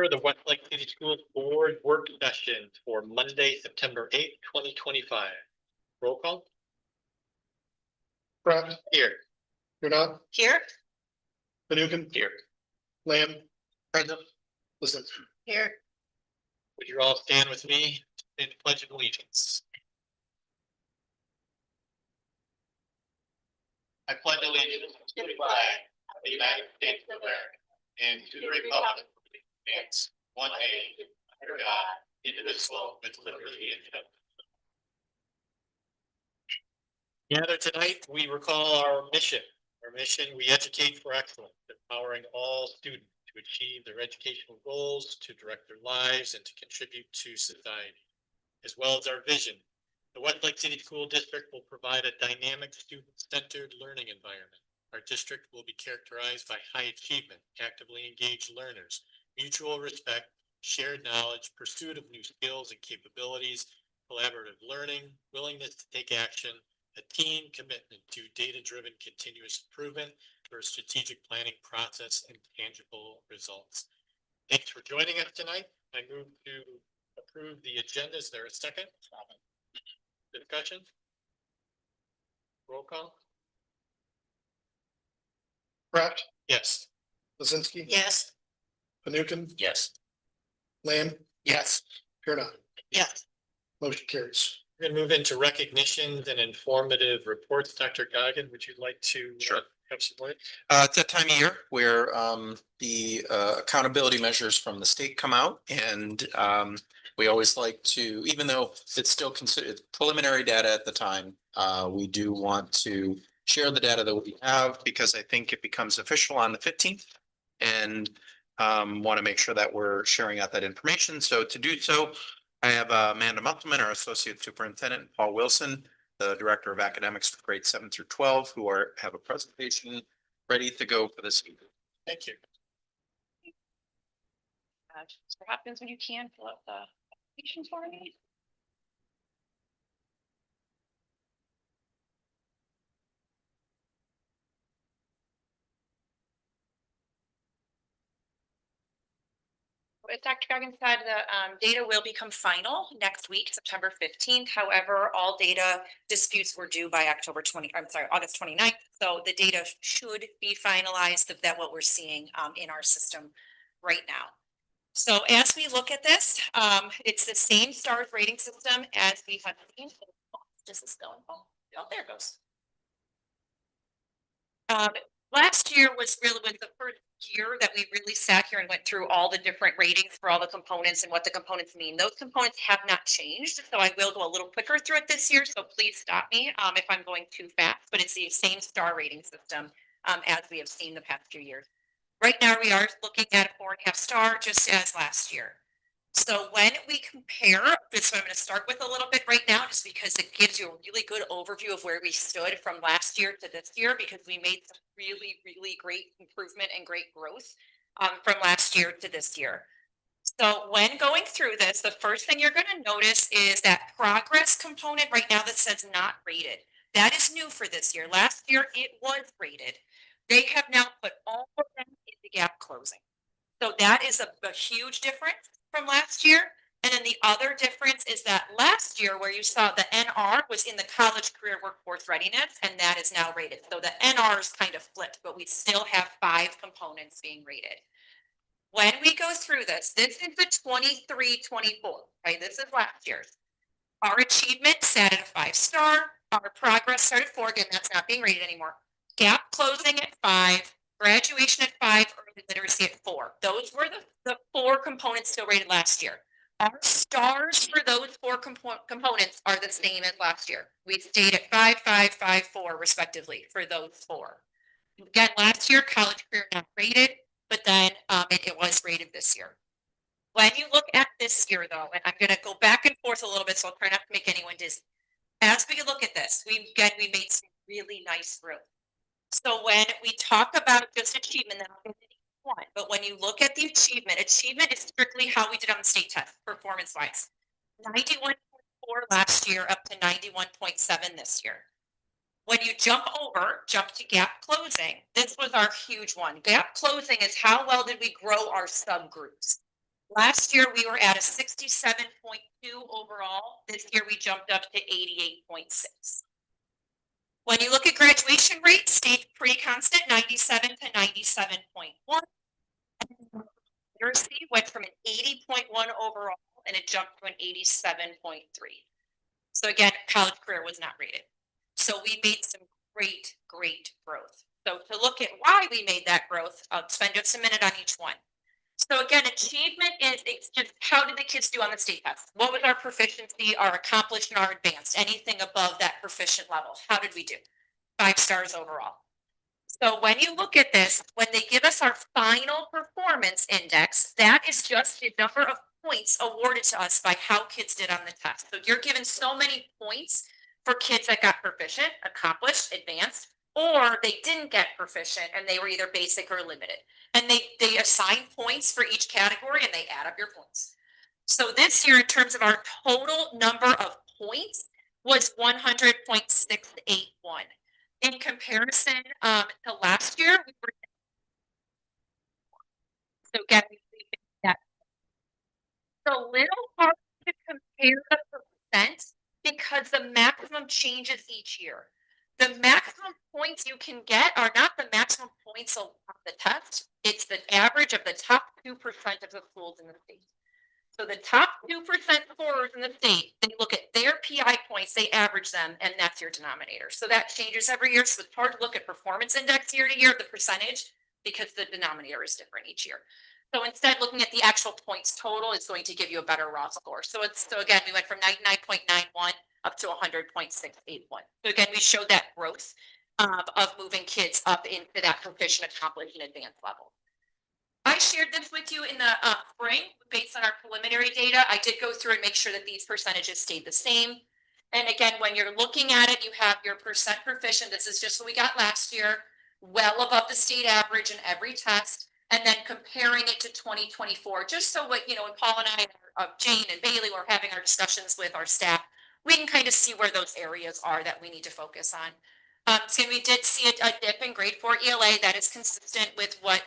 The Westlake City Schools Board Work Session for Monday, September 8th, 2025. Roll call. Pratt. Here. You're not Here. Fanukin. Here. Lamb. Present. Listen. Here. Would you all stand with me in the Pledge of Allegiance? I pledge allegiance to the flag of the United States of America and to the republic which stands one nation under God, indivisible, with liberty and justice. Together tonight, we recall our mission. Our mission: we educate for excellence, empowering all students to achieve their educational goals, to direct their lives, and to contribute to society, as well as our vision. The Westlake City School District will provide a dynamic, student-centered learning environment. Our district will be characterized by high achievement, actively engaged learners, mutual respect, shared knowledge, pursuit of new skills and capabilities, collaborative learning, willingness to take action, a team commitment to data-driven continuous improvement for a strategic planning process and tangible results. Thanks for joining us tonight. I move to approve the agenda. Is there a second? Discussion? Roll call? Pratt. Yes. Lizinski. Yes. Fanukin. Yes. Lamb. Yes. You're not. Yes. Motion carries. We're going to move into recognitions and informative reports. Dr. Goggin, would you like to have some words? It's that time of year where the accountability measures from the state come out, and we always like to, even though it's still considered preliminary data at the time, we do want to share the data that we have, because I think it becomes official on the 15th, and want to make sure that we're sharing out that information. So to do so, I have Amanda Musselman, our Associate Superintendent, and Paul Wilson, the Director of Academics for grades 7 through 12, who have a presentation ready to go for this evening. Thank you. Mr. Hopkins, when you can, fill out the application for me. As Dr. Goggins said, the data will become final next week, September 15th. However, all data disputes were due by August 29th. So the data should be finalized of that what we're seeing in our system right now. So as we look at this, it's the same STARS rating system as we have seen. This is going, oh, there it goes. Last year was the first year that we really sat here and went through all the different ratings for all the components and what the components mean. Those components have not changed, so I will go a little quicker through it this year, so please stop me if I'm going too fast, but it's the same STAR rating system as we have seen the past few years. Right now we are looking at a 4.5 star, just as last year. So when we compare this, I'm going to start with a little bit right now, just because it gives you a really good overview of where we stood from last year to this year, because we made some really, really great improvement and great growth from last year to this year. So when going through this, the first thing you're going to notice is that progress component right now that says not rated. That is new for this year. Last year it was rated. They have now put all of them into gap closing. So that is a huge difference from last year. And then the other difference is that last year, where you saw the NR was in the college career workforce readiness, and that is now rated. So the NR is kind of flipped, but we still have 5 components being rated. When we go through this is the 23-24, right? This is last year's. Our achievement sat at a 5 star. Our progress started at 4. Again, that's not being rated anymore. Gap closing at 5. Graduation at 5, early literacy at 4. Those were the 4 components still rated last year. Our stars for those 4 components are the same as last year. We stayed at 5, 5, 5, 4, respectively, for those 4. Again, last year, college career not rated, but then it was rated this year. When you look at this year, though, and I'm going to go back and forth a little bit, so I'll try not to make anyone dizzy. As we look at this, we made some really nice growth. So when we talk about just achievement, then I'll get into each one. But when you look at the achievement is strictly how we did on the state test, performance-wise. 91.4 last year, up to 91.7 this year. When you jump to gap closing, this was our huge one. Gap closing is how well did we grow our subgroups. Last year, we were at a 67.2 overall. This year, we jumped up to 88.6. When you look at graduation rates, stayed pretty constant, 97 to 97.1. Literacy went from an 80.1 overall and it jumped to an 87.3. So again, college career was not rated. So we made some great growth. So to look at why we made that growth, I'll spend just a minute on each one. So again, achievement is it's just how did the kids do on the state test? What was our proficiency, our accomplished, and our advanced? Anything above that proficient level? How did we do? 5 stars overall. So when you look at this, when they give us our final performance index, that is just the number of points awarded to us by how kids did on the test. So you're given so many points for kids that got proficient, accomplished, advanced, or they didn't get proficient and they were either basic or limited. And they assign points for each category and they add up your points. So this year, in terms of our total number of points, was 100.681. In comparison to last year, we were so again, that it's a little hard to compare the percent because the maximum changes each year. The maximum points you can get are not the maximum points on the test. It's the average of the top 2% of the schools in the state. So the top 2% scorers in the state, they look at their PI points, they average them, and that's your denominator. So that changes every year. So it's hard to look at performance index year to year, the percentage, because the denominator is different each year. So instead, looking at the actual points total is going to give you a better raw score. So again, we went from 99.91 up to 100.681. So again, we showed that growth of moving kids up into that proficient, accomplished, and advanced level. I shared this with you in the spring based on our preliminary data. I did go through and make sure that these percentages stayed the same. And again, when you're looking at it, you have your percent proficient. This is just what we got last year, well above the state average in every test, and then comparing it to 2024, just so what, when Paul and I, Jane and Bailey were having our discussions with our staff, we can kind of see where those areas are that we need to focus on. So we did see a dip in grade 4 ELA that is consistent with what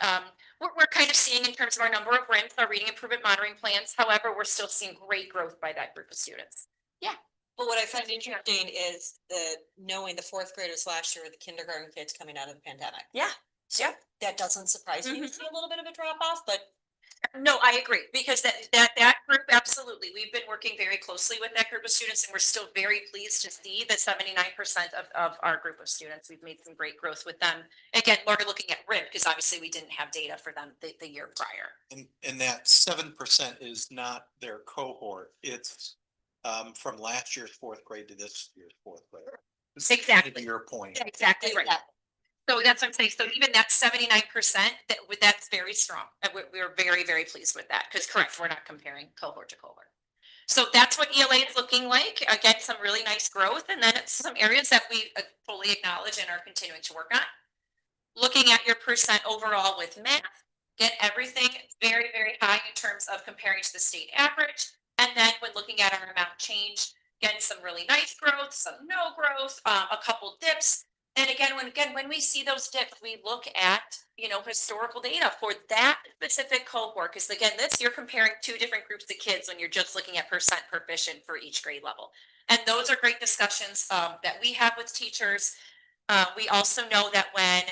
we're kind of seeing in terms of our number of RIMs, our reading improvement monitoring plans. However, we're still seeing great growth by that group of students. But what I find interesting is knowing the 4th graders last year were the kindergarten kids coming out of the pandemic. Yeah. So that doesn't surprise me to see a little bit of a drop off, but No, I agree, because that group, absolutely. We've been working very closely with that group of students, and we're still very pleased to see that 79% of our group of students, we've made some great growth with them. Again, we're looking at RIM, because obviously we didn't have data for them the year prior. And that 7% is not their cohort. It's from last year's 4th grade to this year's 4th grade. Exactly. Your point. Exactly right. So that's what I'm saying. So even that 79%, that's very strong. And we're very, very pleased with that, because correct, we're not comparing cohort to cohort. So that's what ELA is looking like. Again, some really nice growth. And then it's some areas that we fully acknowledge and are continuing to work on. Looking at your percent overall with math, get everything very, very high in terms of comparing to the state average. And then when looking at our amount change, getting some really nice growth, some no growth, a couple dips. And again, when we see those dips, we look at, historical data for that specific cohort. Because again, you're comparing 2 different groups of kids when you're just looking at percent proficient for each grade level. And those are great discussions that we have with teachers. We also know that when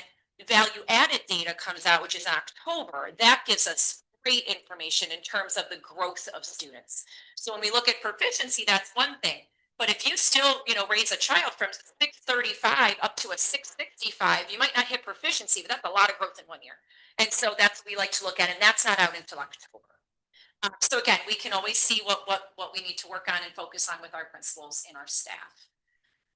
value added data comes out, which is in October, that gives us great information in terms of the growth of students. So when we look at proficiency, that's one thing. But if you still, raise a child from 635 up to a 665, you might not hit proficiency, but that's a lot of growth in 1 year. And so that's what we like to look at, and that's not out until October. So again, we can always see what we need to work on and focus on with our principals and our staff.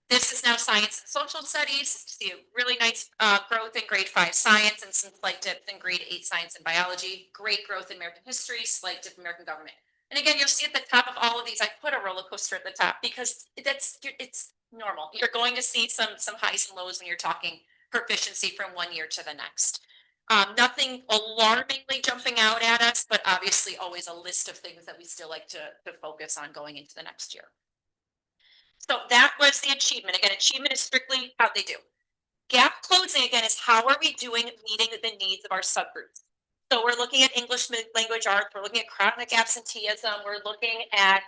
This is now science and social studies. See a really nice growth in grade 5 science and some slight dips in grade 8 science and biology. Great growth in American history, slight dip in American government. And again, you'll see at the top of all of these, I put a roller coaster at the top because it's normal. You're going to see some highs and lows when you're talking proficiency from 1 year to the next. Nothing alarmingly jumping out at us, but obviously always a list of things that we still like to focus on going into the next year. So that was the achievement. Again, achievement is strictly how they do. Gap closing, again, is how are we doing meeting the needs of our subgroups. So we're looking at English language arts, we're looking at chronic absenteeism, we're looking at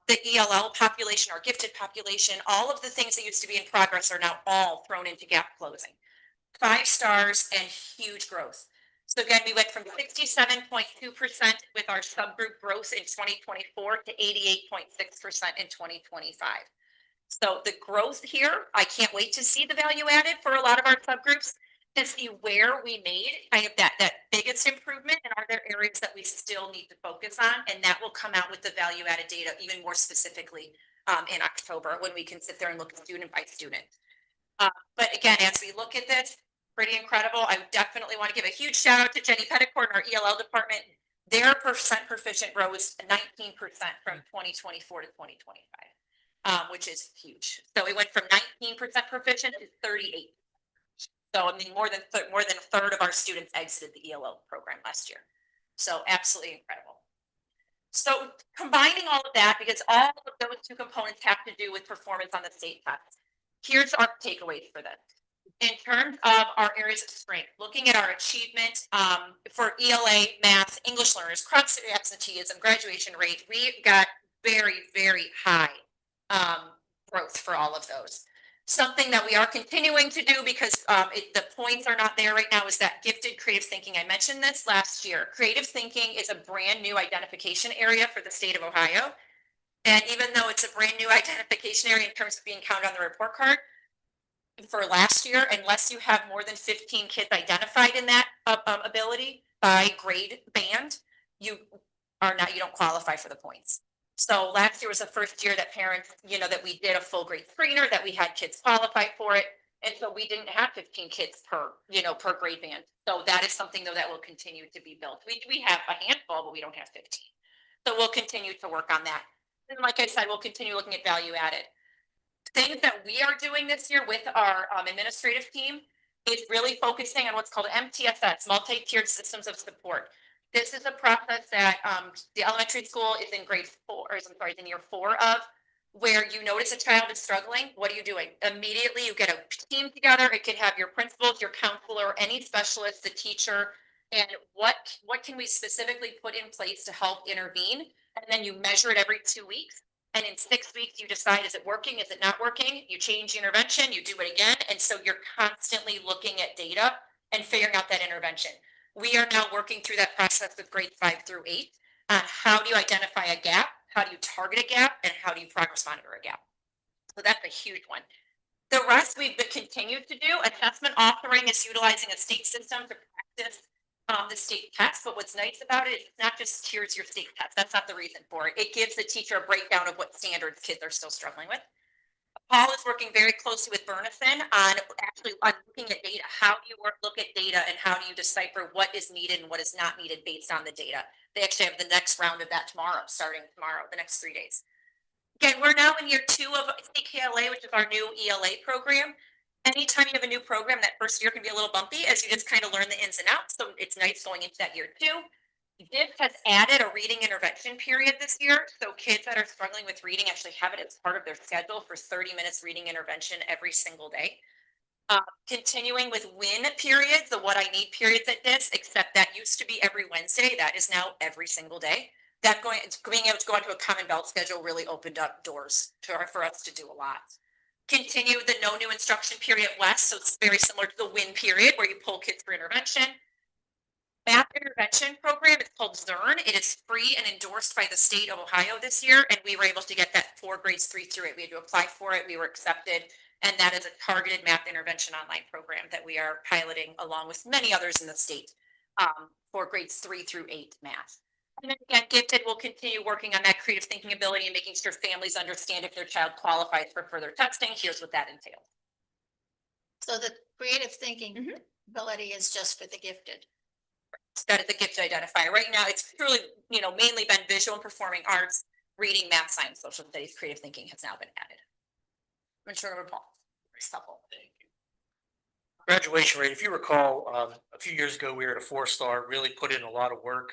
the ELL population, our gifted population, all of the things that used to be in progress are now all thrown into gap closing. 5 stars and huge growth. So again, we went from 67.2% with our subgroup growth in 2024 to 88.6% in 2025. So the growth here, I can't wait to see the value added for a lot of our subgroups to see where we made kind of that biggest improvement, and are there areas that we still need to focus on, and that will come out with the value added data even more specifically in October when we can sit there and look student by student. But again, as we look at this, pretty incredible. I definitely want to give a huge shout out to Jenny Petticourt in our ELL department. Their percent proficient rose 19% from 2024 to 2025, which is huge. So we went from 19% proficient to 38. So I mean, more than a third of our students exited the ELL program last year. So absolutely incredible. So combining all of that, because all of those two components have to do with performance on the state test. Here's our takeaways for this. In terms of our areas of strength, looking at our achievement for ELA, math, English learners, chronic absenteeism, graduation rate, we got very, very high growth for all of those. Something that we are continuing to do because the points are not there right now is that gifted creative thinking. I mentioned this last year. Creative thinking is a brand new identification area for the state of Ohio. And even though it's a brand new identification area in terms of being counted on the report card, for last year, unless you have more than 15 kids identified in that ability by grade band, you don't qualify for the points. So last year was the first year that parents, that we did a full grade screener, that we had kids qualify for it. And so we didn't have 15 kids per grade band. So that is something though that will continue to be built. We have a handful, but we don't have 15. So we'll continue to work on that. And like I said, we'll continue looking at value added. Things that we are doing this year with our administrative team is really focusing on what's called MTSS, multi-tiered systems of support. This is a process that the elementary school is in in year 4 of, where you notice a child is struggling. What are you doing? Immediately you get a team together. It can have your principals, your counselor, any specialist, the teacher, and what can we specifically put in place to help intervene? And then you measure it every 2 weeks. And in 6 weeks, you decide, is it working? Is it not working? You change the intervention, you do it again. And so you're constantly looking at data and figuring out that intervention. We are now working through that process with grades 5 through 8 on how do you identify a gap, how do you target a gap, and how do you progress monitor a gap. So that's a huge one. The rest we've continued to do. Assessment authoring is utilizing a state system to practice the state test, but what's nice about it is it's not just here's your state test. That's not the reason for it. It gives the teacher a breakdown of what standards kids are still struggling with. Paul is working very closely with Bernison on looking at data. How do you look at data and how do you decipher what is needed and what is not needed based on the data? They actually have the next round of that tomorrow, starting tomorrow, the next 3 days. Again, we're now in year 2 of KLA, which is our new ELA program. Anytime you have a new program, that first year can be a little bumpy as you just kind of learn the ins and outs. So it's nice going into that year 2. DIF has added a reading intervention period this year. So kids that are struggling with reading actually have it as part of their schedule for 30 minutes reading intervention every single day. Continuing with win periods, the what I need periods at DIF, except that used to be every Wednesday. That is now every single day. Being able to go into a common belt schedule really opened up doors for us to do a lot. Continue the no new instruction period at West, so it's very similar to the win period where you pull kids for intervention. Math intervention program, it's called ZERN. It is free and endorsed by the state of Ohio this year, and we were able to get that for grades 3 through 8. We had to apply for it, we were accepted, and that is a targeted math intervention online program that we are piloting along with many others in the state for grades 3 through 8 math. And then again, gifted will continue working on that creative thinking ability and making sure families understand if their child qualifies for further testing. Here's what that entails. So the creative thinking ability is just for the gifted. That is the gifted identifier. Right now, it's truly, mainly been visual and performing arts, reading, math, science, social studies, creative thinking has now been added. I'm sure we're Paul. Supple. Thank you. Graduation rate, if you recall, a few years ago, we were at a 4-star, really put in a lot of work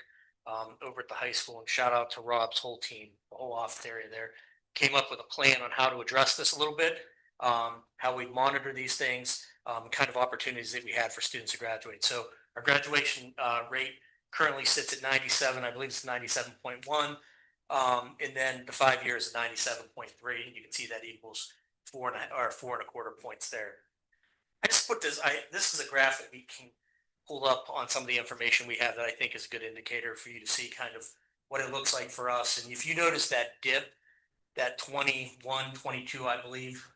over at the high school, and shout out to Rob's whole team, the whole office area there, came up with a plan on how to address this a little bit, how we monitor these things, kind of opportunities that we had for students to graduate. So our graduation rate currently sits at 97. I believe it's 97.1. And then the 5 years is 97.3. You can see that equals 4.25 points there. I just put this, this is a graph that we can pull up on some of the information we have that I think is a good indicator for you to see kind of what it looks like for us. And if you notice that dip, that 21, 22, I believe,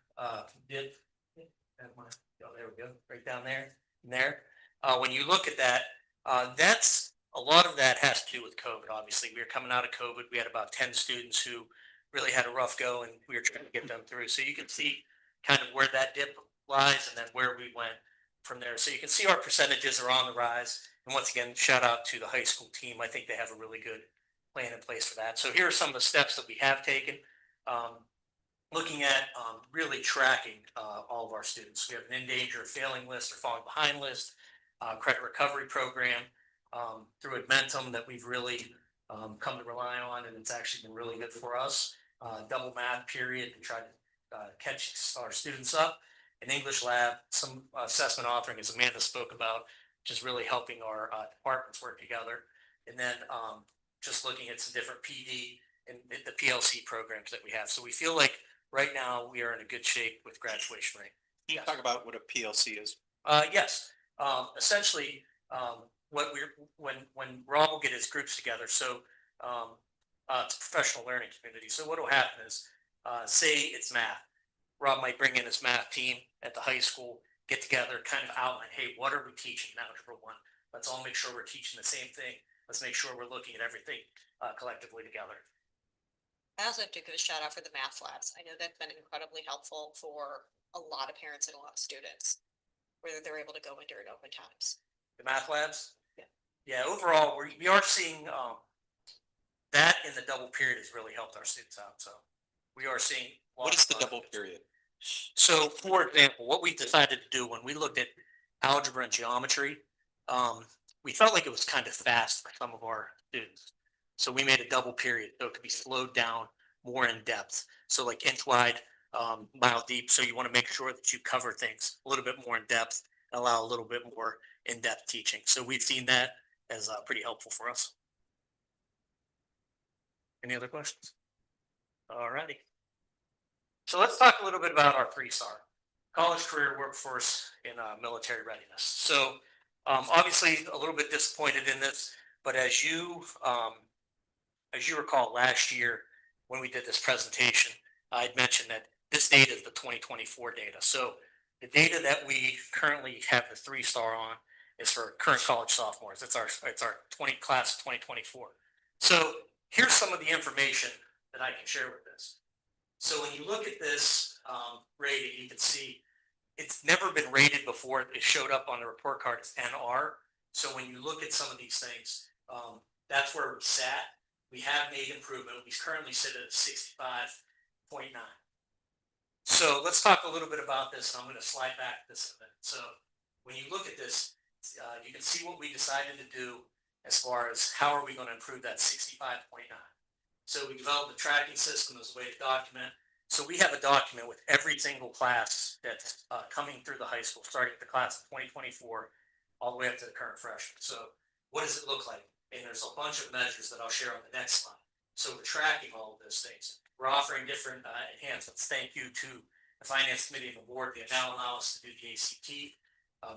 dip. Oh, there we go, right down there, and there. When you look at that, that's a lot of that has to do with COVID. Obviously, we were coming out of COVID. We had about 10 students who really had a rough go, and we were trying to get them through. So you can see kind of where that dip lies and then where we went from there. So you can see our percentages are on the rise. And once again, shout out to the high school team. I think they have a really good plan in place for that. So here are some of the steps that we have taken. Looking at really tracking all of our students. We have an in danger of failing list or falling behind list, credit recovery program through Admentum that we've really come to rely on, and it's actually been really good for us. Double math period to try to catch our students up. An English lab, some assessment authoring, as Amanda spoke about, which is really helping our departments work together. And then just looking at some different PD and the PLC programs that we have. So we feel like right now we are in a good shape with graduation rate. Can you talk about what a PLC is? Yes. Essentially, what when Rob will get his groups together. So it's a professional learning community. So what will happen is, say it's math. Rob might bring in his math team at the high school, get together, kind of outline, hey, what are we teaching in Algebra 1? Let's all make sure we're teaching the same thing. Let's make sure we're looking at everything collectively together. I also have to give a shout out for the math labs. I know that's been incredibly helpful for a lot of parents and a lot of students, where they're able to go in during open times. The math labs? Yeah. Yeah, overall, we are seeing that in the double period has really helped our students out. So we are seeing. What is the double period? So, for example, what we decided to do when we looked at algebra and geometry, we felt like it was kind of fast for some of our students. So we made a double period so it could be slowed down more in depth. So like inch wide, mile deep. So you want to make sure that you cover things a little bit more in depth, allow a little bit more in-depth teaching. So we've seen that as pretty helpful for us. Any other questions? All righty. So let's talk a little bit about our 3-star college, career, workforce, and military readiness. So obviously a little bit disappointed in this, but as you recall last year when we did this presentation, I had mentioned that this data is the 2024 data. So the data that we currently have the 3-star on is for current college sophomores. It's our class of 2024. So here's some of the information that I can share with this. So when you look at this rating, you can see it's never been rated before. It showed up on the report card as NR. So when you look at some of these things, that's where we sat. We have made improvement. We currently sit at 65.9. So let's talk a little bit about this. And I'm going to slide back this a bit. So when you look at this, you can see what we decided to do as far as how are we going to improve that 65.9. So we developed a tracking system as a way to document. So we have a document with every single class that's coming through the high school, starting at the class of 2024, all the way up to the current freshman. So what does it look like? And there's a bunch of measures that I'll share on the next slide. So we're tracking all of those things. We're offering different enhancements. Thank you to the Finance Committee and the board. They now allow us to do the ACT.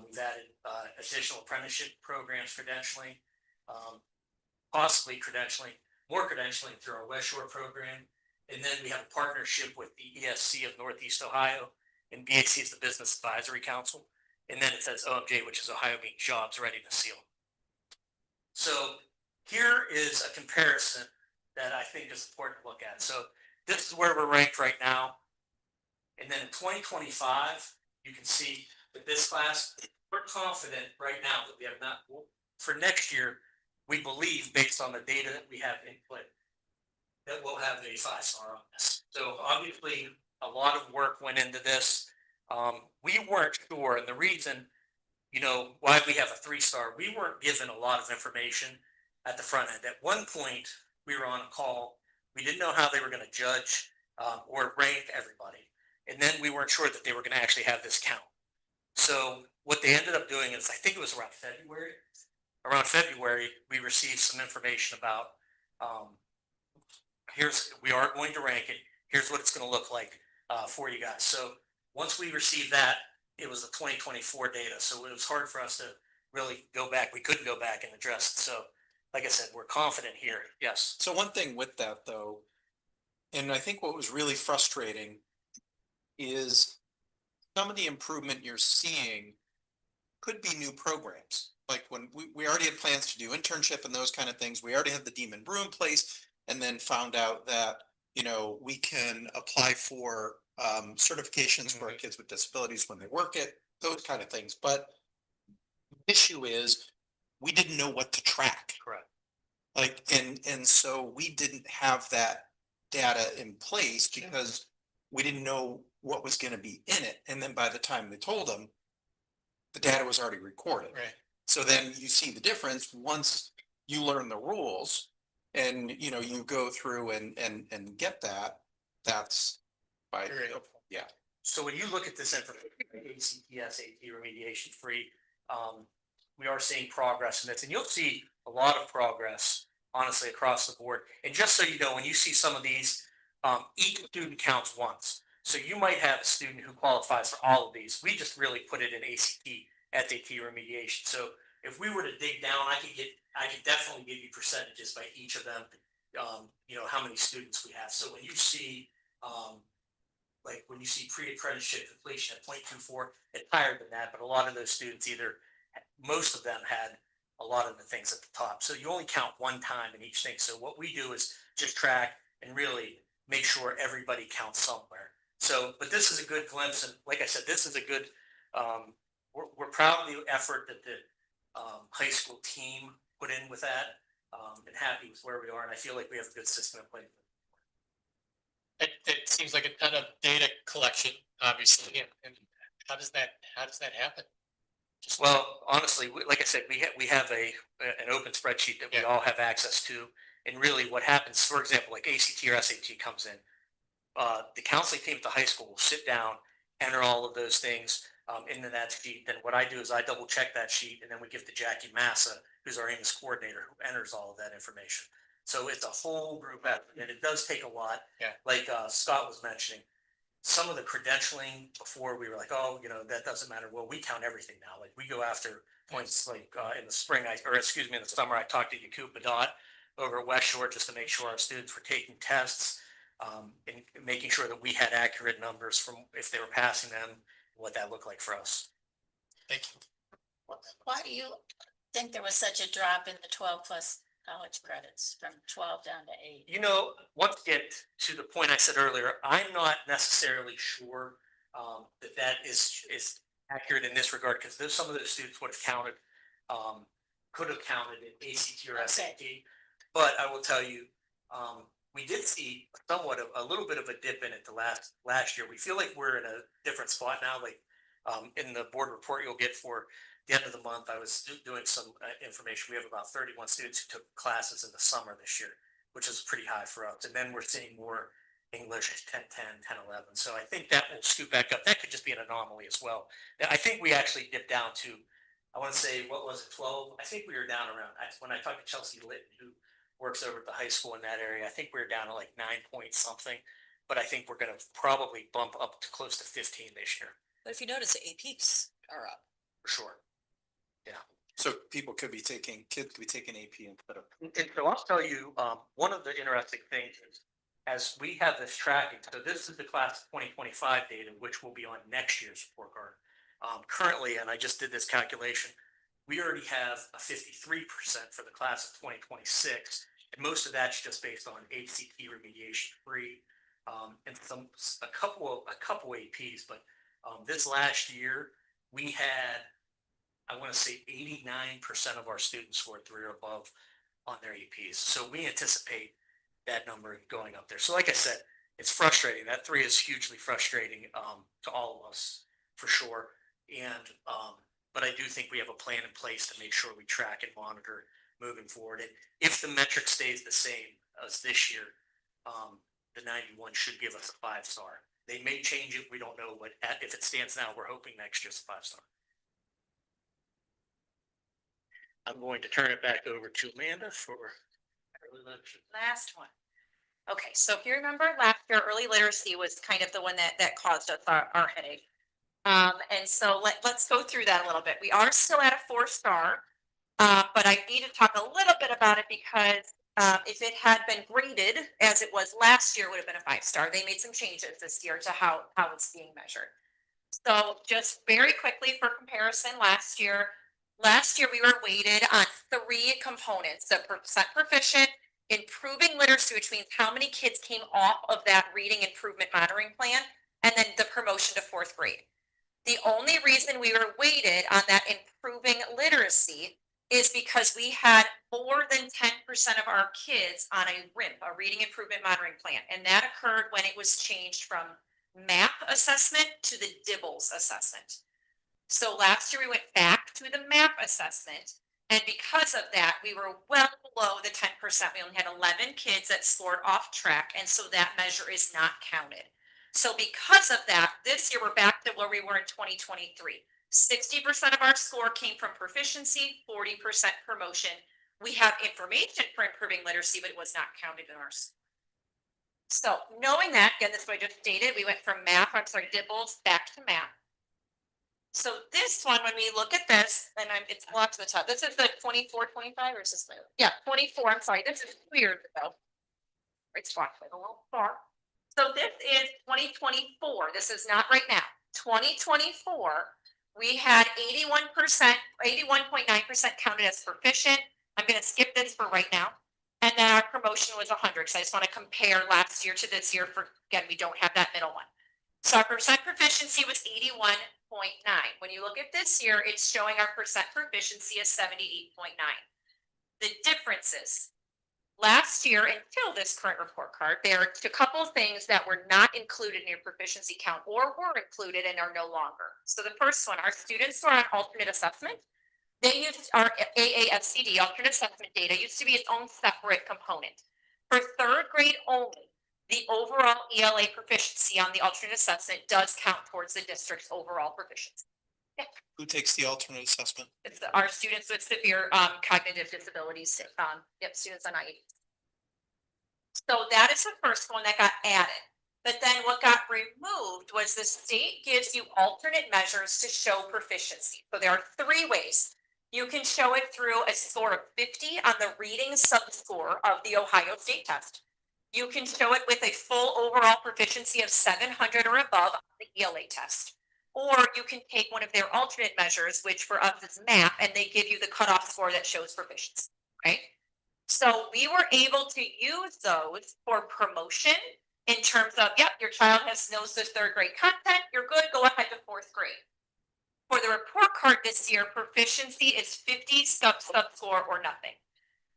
We've added additional apprenticeship programs, credentialing, possibly credentialing, more credentialing through our West Shore program. And then we have a partnership with the ESC of Northeast Ohio, and BAC is the Business Advisory Council. And then it says OMJ, which is Ohio Being Jobs Readiness Seal. So here is a comparison that I think is important to look at. So this is where we're ranked right now. And then in 2025, you can see that this class, we're confident right now that we have not, for next year, we believe based on the data that we have input, that we'll have a 5-star on this. So obviously a lot of work went into this. We weren't sure, and the reason, why we have a 3-star, we weren't given a lot of information at the front end. At one point, we were on a call. We didn't know how they were going to judge or rank everybody. And then we weren't sure that they were going to actually have this count. So what they ended up doing is, I think it was around February, around February, we received some information about, we are going to rank it. Here's what it's going to look like for you guys. So once we received that, it was the 2024 data. So it was hard for us to really go back. We couldn't go back and address it. So like I said, we're confident here. Yes. So one thing with that though, and I think what was really frustrating is some of the improvement you're seeing could be new programs. Like when we already had plans to do internship and those kind of things. We already had the Demon Brew in place and then found out that, you know, we can apply for certifications for our kids with disabilities when they work it, those kind of things. But the issue is we didn't know what to track. Correct. Like, and so we didn't have that data in place because we didn't know what was going to be in it. And then by the time they told them, the data was already recorded. Right. So then you see the difference once you learn the rules and, you know, you go through and get that, that's by, Very helpful. yeah. So when you look at this information, ACT, SAT remediation free, we are seeing progress in this, and you'll see a lot of progress, honestly, across the board. And just so you know, when you see some of these, each student counts once. So you might have a student who qualifies for all of these. We just really put it in ACT, SAT remediation. So if we were to dig down, I could definitely give you percentages by each of them. You know, how many students we have. So when you see, like when you see pre-apprenticeship completion at 0.24, it's higher than that, but a lot of those students most of them had a lot of the things at the top. So you only count one time in each thing. So what we do is just track and really make sure everybody counts somewhere. So, but this is a good glimpse. And like I said, this is a good, we're proud of the effort that the high school team put in with that, and happy with where we are. And I feel like we have a good system in place. It seems like a ton of data collection, obviously, and how does that happen? Well, honestly, like I said, we have an open spreadsheet that we Yeah. all have access to, and really what happens, for example, like ACT or SAT comes in, the counseling team at the high school will sit down, enter all of those things into that sheet. Then what I do is I double check that sheet, and then we give to Jackie Massa, who's our English coordinator, who enters all of that information. So it's a whole group effort, and it does take a lot. Yeah. Like Scott was mentioning, some of the credentialing before we were like, oh, you know, that doesn't matter. Well, we count everything now. Like we go after points like in the spring, in the summer, I talked to Yakub Badot over at West Shore just to make sure our students were taking tests and making sure that we had accurate numbers from if they were passing them, what that looked like for us. Thank you. Why do you think there was such a drop in the 12 plus college credits from 12 down to 8? You know, once again, to the point I said earlier, I'm not necessarily sure that is accurate in this regard because some of those students would have counted, could have counted in ACT or SAT. But I will tell you, we did see somewhat of a little bit of a dip in it the last year. We feel like we're in a different spot now. Like in the board report you'll get for the end of the month, I was doing some information. We have about 31 students who took classes in the summer this year, which is pretty high for us. And then we're seeing more English 10, 10, 10, 11. So I think that will scoot back up. That could just be an anomaly as well. I think we actually dipped down to, I want to say, what was it, 12? I think we were down around, when I talked to Chelsea Litton, who works over at the high school in that area, I think we were down to like 9 point something. But I think we're going to probably bump up to close to 15 this year. But if you notice, the APs are up. For sure. Yeah. So kids could be taking AP instead of. And so I'll tell you, one of the interesting things is, as we have this tracking, so this is the class of 2025 data, which will be on next year's report card. Currently, and I just did this calculation, we already have a 53% for the class of 2026, and most of that's just based on ACT remediation free, and a couple APs. But this last year, we had, I want to say 89% of our scores scored 3 or above on their APs. So we anticipate that number going up there. So like I said, it's frustrating. That 3 is hugely frustrating to all of us for sure. And but I do think we have a plan in place to make sure we track and monitor moving forward. And if the metric stays the same as this year, the 91 should give us a 5-star. They may change it. We don't know what, if it stands now, we're hoping next year's a 5-star. I'm going to turn it back over to Amanda for. Last one. Okay, so if you remember last year, early literacy was kind of the one that caused us our headache. And so let's go through that a little bit. We are still at a 4-star. But I need to talk a little bit about it because if it had been graded as it was last year, it would have been a 5-star. They made some changes this year to how it's being measured. So just very quickly for comparison, last year we were weighted on 3 components: the percent proficient, improving literacy, which means how many kids came off of that reading improvement monitoring plan, and then the promotion to 4th grade. The only reason we were weighted on that improving literacy is because we had more than 10% of our kids on a RIMP, a reading improvement monitoring plan. And that occurred when it was changed from MAP assessment to the DIBBLS assessment. So last year we went back to the MAP assessment. And because of that, we were well below the 10%. We only had 11 kids that scored off track. And so that measure is not counted. So because of that, this year we're back to where we were in 2023. 60% of our score came from proficiency, 40% promotion. We have information for improving literacy, but it was not counted in our score. So knowing that, again, this is what I just stated, we went from DIBBLS back to MAP. So this one, when we look at this, and it's blocked to the top. This is the 24, 25, or is this? Yeah, 24. I'm sorry. This is weird though. It's blocked a little far. So this is 2024. This is not right now. 2024, we had 81%, 81.9% counted as proficient. I'm going to skip this for right now. And then our promotion was 100. So I just want to compare last year to this year. For again, we don't have that middle one. So our percent proficiency was 81.9. When you look at this year, it's showing our percent proficiency as 78.9. The differences. Last year, until this current report card, there are a couple of things that were not included in your proficiency count or were included and are no longer. So the first one, our students were on alternate assessment. They used our AASCD, alternate assessment data, used to be its own separate component. For 3rd grade only, the overall ELA proficiency on the alternate assessment does count towards the district's overall proficiency. Yeah. Who takes the alternate assessment? It's our students with severe cognitive disabilities, students on IEP. So that is the first one that got added. But then what got removed was the state gives you alternate measures to show proficiency. So there are 3 ways. You can show it through a score of 50 on the reading subscore of the Ohio State test. You can show it with a full overall proficiency of 700 or above on the ELA test. Or you can take one of their alternate measures, which for us is MAP, and they give you the cutoff score that shows proficiency, right? So we were able to use those for promotion in terms of, yep, your child knows the 3rd grade content, you're good, go ahead to 4th grade. For the report card this year, proficiency is 50 subscore or nothing.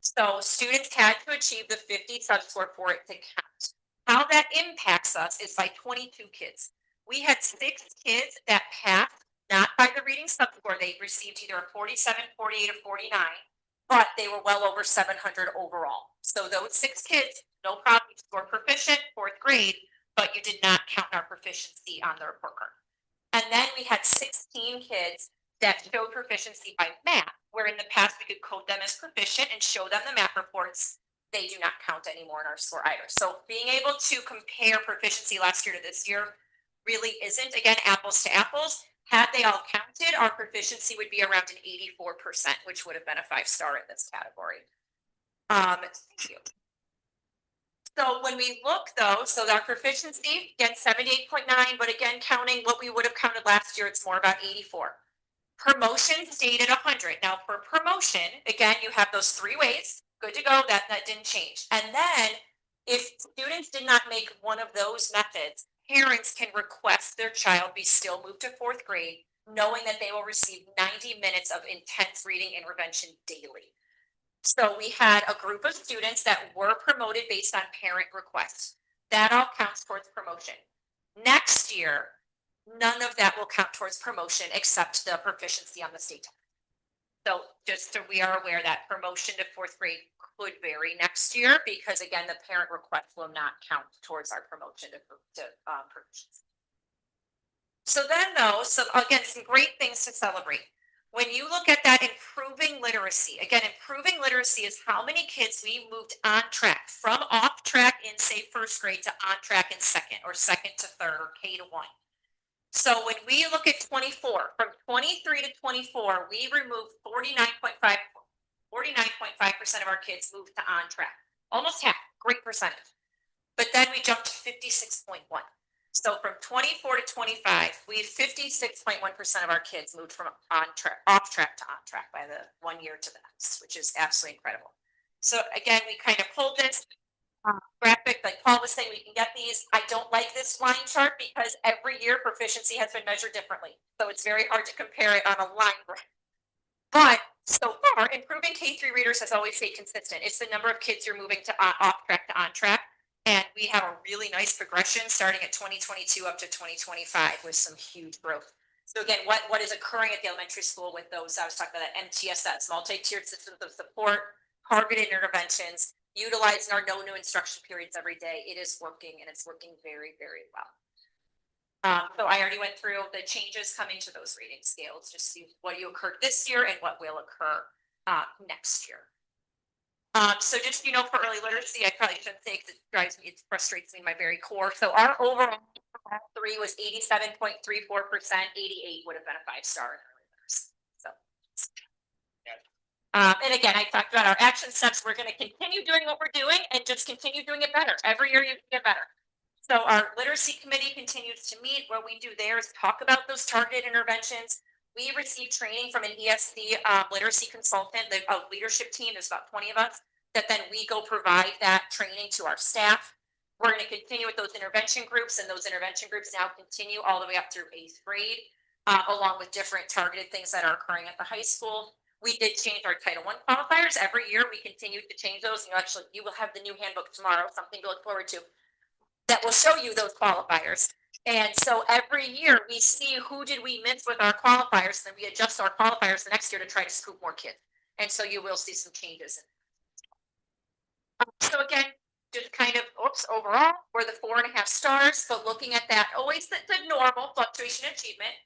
So students had to achieve the 50 subscore for it to count. How that impacts us is by 22 kids. We had 6 kids that passed, not by the reading subscore. They received either a 47, 48, or 49, but they were well over 700 overall. So those 6 kids, no problem, you scored proficient, 4th grade, but you did not count our proficiency on the report card. And then we had 16 kids that showed proficiency by MAP, where in the past we could code them as proficient and show them the MAP reports. They do not count anymore in our score either. So being able to compare proficiency last year to this year really isn't, again, apples to apples. Had they all counted, our proficiency would be around an 84%, which would have been a 5-star in this category. Thank you. So when we look though, so our proficiency, again, 78.9, but again, counting what we would have counted last year, it's more about 84. Promotion stayed at 100. Now for promotion, again, you have those 3 ways. Good to go, that didn't change. And then if students did not make one of those methods, parents can request their child be still moved to 4th grade, knowing that they will receive 90 minutes of intense reading intervention daily. So we had a group of students that were promoted based on parent requests. That all counts towards promotion. Next year, none of that will count towards promotion except the proficiency on the state test. So just so we are aware that promotion to 4th grade could vary next year because again, the parent request will not count towards our promotion to proficiency. So then though, again, some great things to celebrate. When you look at that improving literacy, again, improving literacy is how many kids we moved on track from off track in say first grade to on track in second or second to third or K to 1. So when we look at 24, from 23 to 24, we removed 49.5% of our kids moved to on track. Almost half, great percentage. But then we jumped to 56.1. So from 24 to 25, we have 56.1% of our kids moved from on track, off track to on track by the 1 year to the next, which is absolutely incredible. So again, we kind of pulled this graphic, like Paul was saying, we can get these. I don't like this line chart because every year proficiency has been measured differently. So it's very hard to compare it on a line graph. But so far, improving K-3 readers has always stayed consistent. It's the number of kids you're moving to off track to on track. And we have a really nice progression starting at 2022 up to 2025 with some huge growth. So again, what is occurring at the elementary school with those, I was talking about that MTSS, multi-tiered systems of support, targeted interventions, utilizing our no new instruction periods every day. It is working and it's working very, very well. So I already went through the changes coming to those rating scales, just see what you occurred this year and what will occur next year. So just, you know, for early literacy, I probably shouldn't say because it drives me, it frustrates me in my very core. So our overall 3 was 87.34%, 88 would have been a 5-star in early literacy. So. And again, I talked about our action steps. We're going to continue doing what we're doing and just continue doing it better. Every year you can get better. So our literacy committee continues to meet. What we do there is talk about those targeted interventions. We receive training from an ESC literacy consultant, the leadership team. There's about 20 of us that then we go provide that training to our staff. We're going to continue with those intervention groups, and those intervention groups now continue all the way up through 8th grade, along with different targeted things that are occurring at the high school. We did change our Title I qualifiers. Every year we continue to change those. And you will have the new handbook tomorrow, something to look forward to, that will show you those qualifiers. And so every year we see who did we miss with our qualifiers, and then we adjust our qualifiers the next year to try to scoop more kids. And so you will see some changes. So again, just kind of, overall, we're the 4.5 stars, but looking at that, always the normal fluctuation achievement,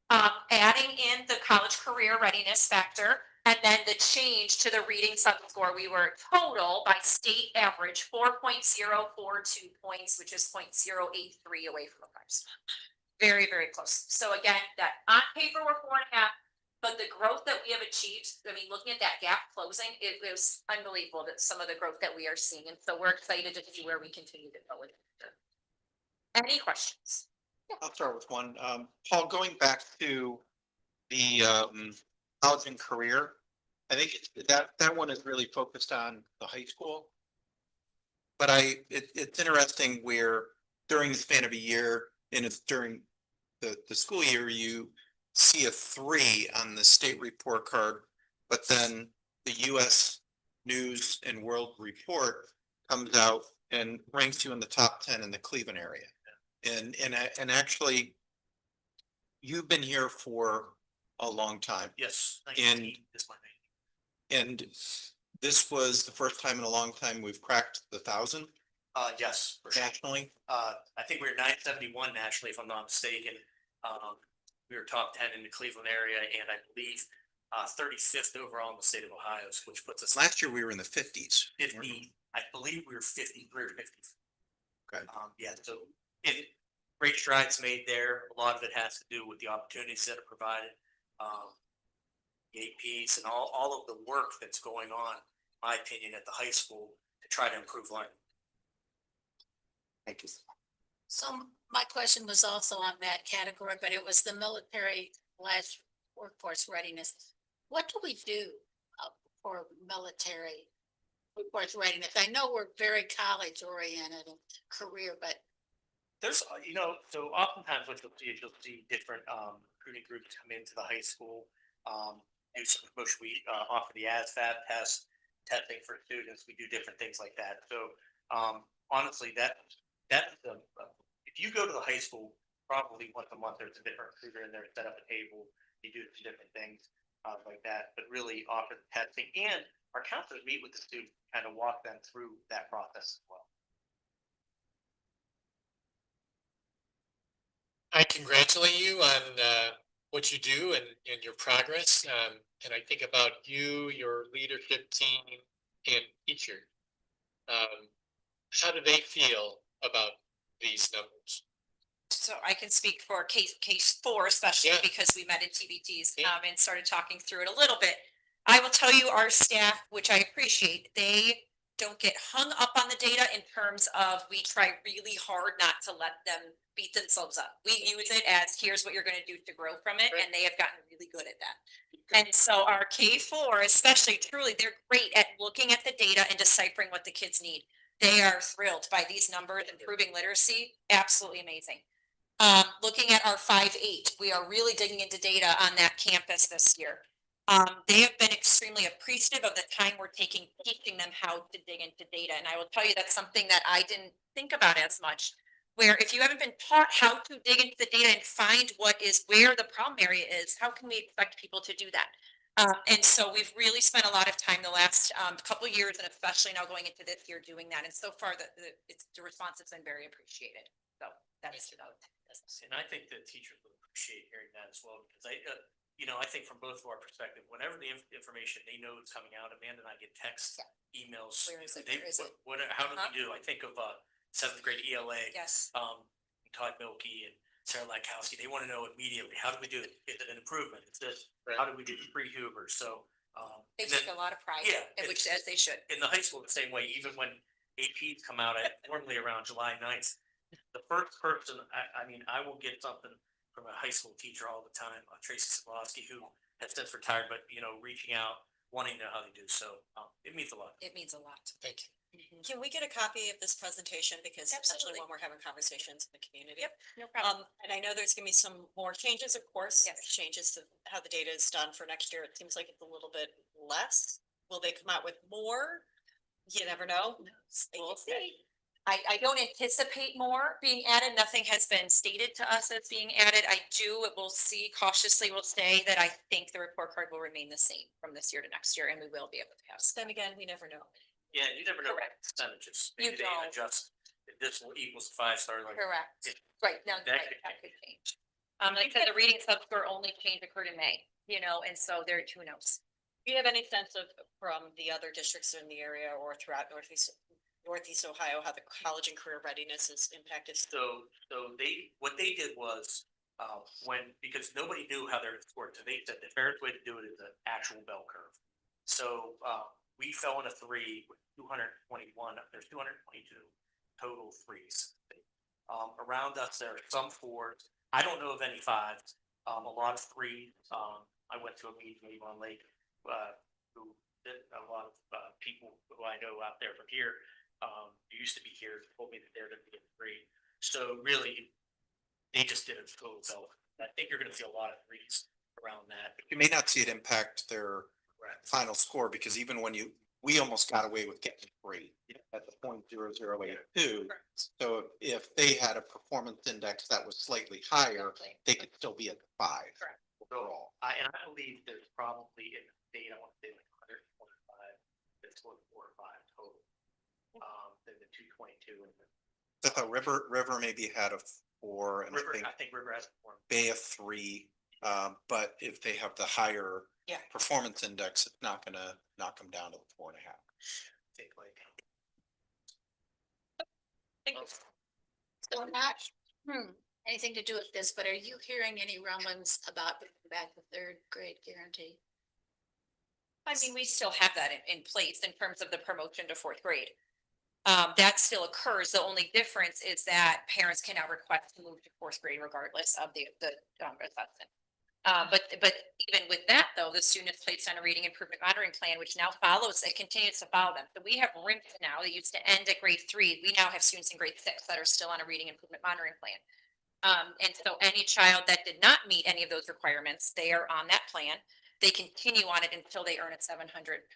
adding in the college career readiness factor, and then the change to the reading sub-score, we were total by state average 4.042 points, which is 0.083 away from a 5-star. Very, very close. So again, that on paper we're 4.5, but the growth that we have achieved, I mean, looking at that gap closing, it was unbelievable that some of the growth that we are seeing. And so we're excited to see where we continue to go with it. Any questions? I'll start with one. Paul, going back to the college and career, I think that one is really focused on the high school. But it's interesting where during the span of a year, and it's during the school year, you see a 3 on the state report card, but then the US News and World Report comes out and ranks you in the top 10 in the Cleveland area. And actually, you've been here for a long time. Yes. And this was the first time in a long time we've cracked the 1,000 Yes. For sure. nationally. I think we were 971 nationally, if I'm not mistaken. We were top 10 in the Cleveland area, and I believe 35th overall in the state of Ohio, which puts us Last year we were in the 50s. 50. I believe we were 53 or 50. Okay. Yeah, so great strides made there. A lot of it has to do with the opportunities that are provided, the APs, and all of the work that's going on, in my opinion, at the high school to try to improve learning. Thank you. So my question was also on that category, but it was the military / workforce readiness. What do we do for military workforce readiness? I know we're very college oriented and career, but There's, so oftentimes what you'll see different recruiting groups come into the high school, do some promotion. We offer the ASVAB test, testing for students. We do different things like that. So honestly, that's if you go to the high school, probably once a month, there's a different recruiter in there, set up a table, you do some different things like that, but really offer the testing, and our counselors meet with the student, kind of walk them through that process as well. I congratulate you on what you do and your progress. And I think about you, your leadership team, and teacher. How do they feel about these numbers? So I can speak for case four, especially Yeah. because we met in TBTs, Yeah. and started talking through it a little bit. I will tell you, our staff, which I appreciate, they don't get hung up on the data in terms of, we try really hard not to let them beat themselves up. We use it as, here's what you're gonna do to grow from it, Right. and they have gotten really good at that. And so our K4, especially, truly, they're great at looking at the data and deciphering what the kids need. They are thrilled by these numbers, improving literacy, absolutely amazing. Looking at our 5-8, we are really digging into data on that campus this year. They have been extremely appreciative of the time we're taking, teaching them how to dig into data. And I will tell you, that's something that I didn't think about as much. Where if you haven't been taught how to dig into the data and find where the problem area is, how can we expect people to do that? And so we've really spent a lot of time the last couple of years, and especially now going into this year, doing that. And so far, the response has been very appreciated. So that's about it. And I think the teachers will appreciate hearing that as well, because I think from both of our perspective, whenever the information they know is coming out, Amanda and I get texts, emails. Where is it? They, Where is it? how do Uh-huh. we do? I think of 7th grade ELA. Yes. Todd Milkey and Sarah Latkowski, they want to know immediately, how do we do it? Is it an improvement? Is this, Right. how do we do pre-Hoover? So, They and then- take a lot of pride, yeah, in which, as they should. in the high school, the same way, even when APs come out at normally around July 9th, the first person, I mean, I will get something from a high school teacher all the time, Tracy Slavsky, who has since retired, but reaching out, wanting to know how they do. So it means a lot. It means a lot. Thank you. Can we get a copy of this presentation? Because especially Absolutely. when we're having conversations in the community. Yep, no problem. And I know there's gonna be some more changes, of course. Yes. Changes to how the data is done for next year. It seems like it's a little bit less. Will they come out with more? You never know. We'll see. I don't anticipate more being added. Nothing has been stated to us as being added. We'll see, cautiously will say that I think the report card will remain the same from this year to next year, and we will be able to have some. Then again, we never know. Yeah, you never know Correct. percentages. You Maybe they don't. adjust. If this will equals 5-star, like. Correct. it- Right, now, That right, could that could change. Like I said, the reading subscore only change occurred in May, and so who knows? Do you have any sense of, from the other districts in the area or throughout Northeast Ohio, how the college and career readiness is impacted? So what they did was, because nobody knew how they were scored, so they said the fairest way to do it is an actual bell curve. So, we fell in a 3 with 221, there's 222 total 3s. Around us, there are some 4s. I don't know of any 5s, a lot of 3s. I went to a meeting in Avon Lake, who did a lot of, people who I know out there from here, who used to be here, told me that they're gonna be in 3. So really, they just did a total bell. I think you're gonna see a lot of 3s around that. You may not see it impact their final score, because even when we almost got away with getting 3 at the 0.0082. So if they had a performance index that was slightly higher, Exactly. they could still be at 5. Correct. Overall. I believe there's probably in the state, I want to say like 125, that's what 4 or 5 total. Then the 222 and the I thought River maybe had a 4, and River, I I think think River has 4. Bay a 3. But if they have the higher Yeah. performance index, it's not gonna knock them down to the 4.5. I think like. So not, anything to do with this, but are you hearing any rumblings about bringing back the 3rd grade guarantee? I mean, we still have that in place in terms of the promotion to 4th grade. That still occurs. The only difference is that parents can now request to move to 4th grade regardless of the assessment. But even with that though, the student is placed on a reading improvement monitoring plan, which now continues to follow them. So we have RIMs now that used to end at grade 3. We now have students in grade 6 that are still on a reading improvement monitoring plan. And so any child that did not meet any of those requirements, they are on that plan. They continue on it until they earn a 700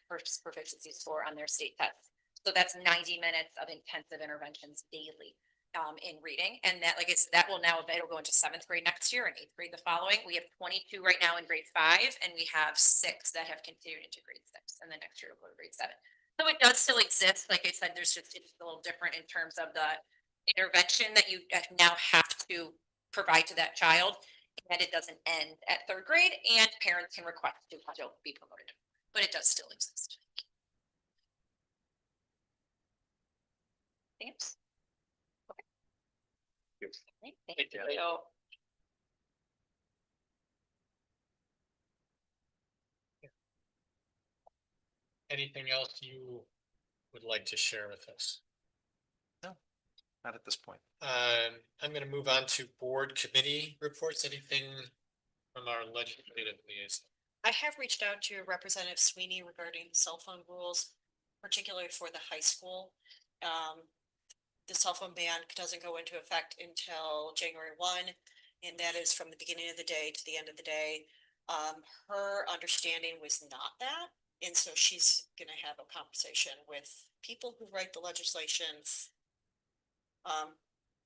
proficiency score on their state test. So that's 90 minutes of intensive interventions daily in reading. And that, like I said, it'll go into 7th grade next year and 8th grade the following. We have 22 right now in grade 5, and we have 6 that have continued into grade 6, and then next year we'll go to grade 7. So it does still exist. Like I said, it's a little different in terms of the intervention that you now have to provide to that child. that it doesn't end at third grade and parents can request to still be promoted. But it does still exist. Thanks. Yep. Thank you. you. Anything else you would like to share with us? Not at this point. I'm gonna move on to board committee reports. Anything from our legislative liaison? I have reached out to Representative Sweeney regarding the cell phone rules, particularly for the high school. The cell phone ban doesn't go into effect until January 1, and that is from the beginning of the day to the end of the day. Her understanding was not that, and so she's gonna have a conversation with people who write the legislation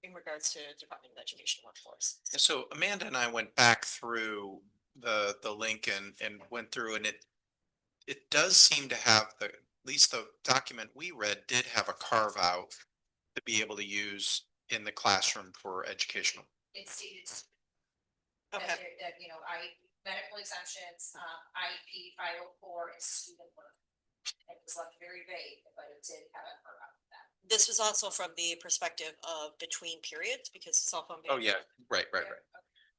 in regards to Department of Education workforce. So Amanda and I went back through the link and went through and it does seem to have at least the document we read did have a carve out to be able to use in the classroom for educational. It's Okay, that, medical exemptions, IEP 504 is student work. It was left very vague, but it did have a part of that. this was also from the perspective of between periods, because the cell phone. Oh, yeah, right.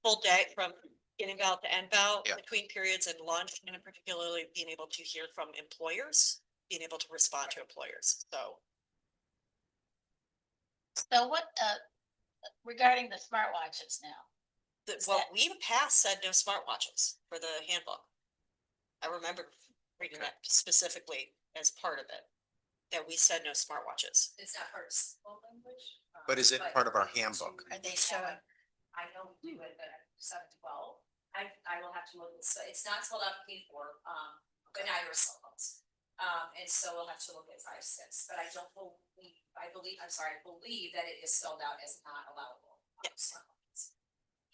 Full day from beginning bout to end bout, Yeah. between periods and lunch, and particularly being able to hear from employers, being able to respond to employers, so. So what, regarding the smartwatches now, What we passed said no smartwatches for the handbook. I remember reading Okay. that specifically as part of it, that we said no smartwatches. it's not part of school language. But is it part of our handbook? Are they showing? I know we do it, but 7-12, I will have to look, it's not spelled out before, but neither is cell phones. And so we'll have to look at 5-6, but I don't believe, I believe that it is spelled out as not allowable. Yes.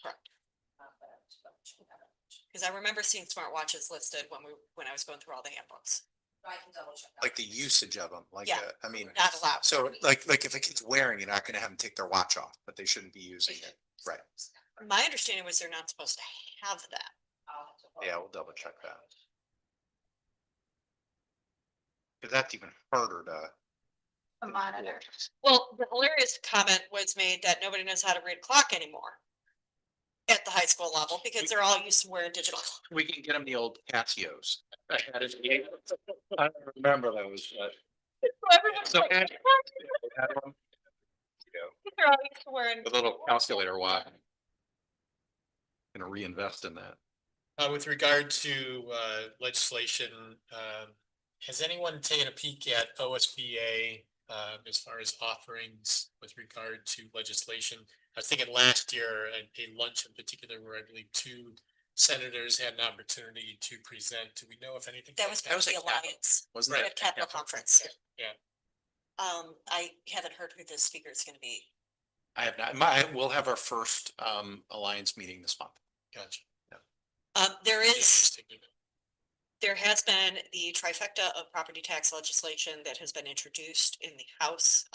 Correct. But Cause I remember seeing smartwatches listed when I was going through all the handbooks. I can double check. that. Like the usage of them, like, Yeah. I mean, Not allowed. so like if a kid's wearing it, you're not gonna have them take their watch off, but they shouldn't be using it. Right. My understanding was they're not supposed to have that. I'll have to look. Yeah, we'll double check that. Cause that's even harder to. A monitor. Well, the hilarious comment was made that nobody knows how to read a clock anymore. At the high school level, because they're all used to wearing digital. We can get them the old Casios. I don't remember those, but. Everyone's So like, Andy- they're all used to wearing. The little calculator watch. Gonna reinvest in that. With regard to legislation, has anyone taken a peek at OSBA as far as offerings with regard to legislation? I was thinking last year, a lunch in particular, where I believe 2 senators had an opportunity to present. Do we know if anything? That was That was the at Capitol, Alliance, wasn't Right. it? at Capitol Yeah. Conference. Yeah. I haven't heard who the speaker is gonna be. I have not, we'll have our first alliance meeting this month. Gotcha. There has been the trifecta of property tax legislation that has been introduced in the House.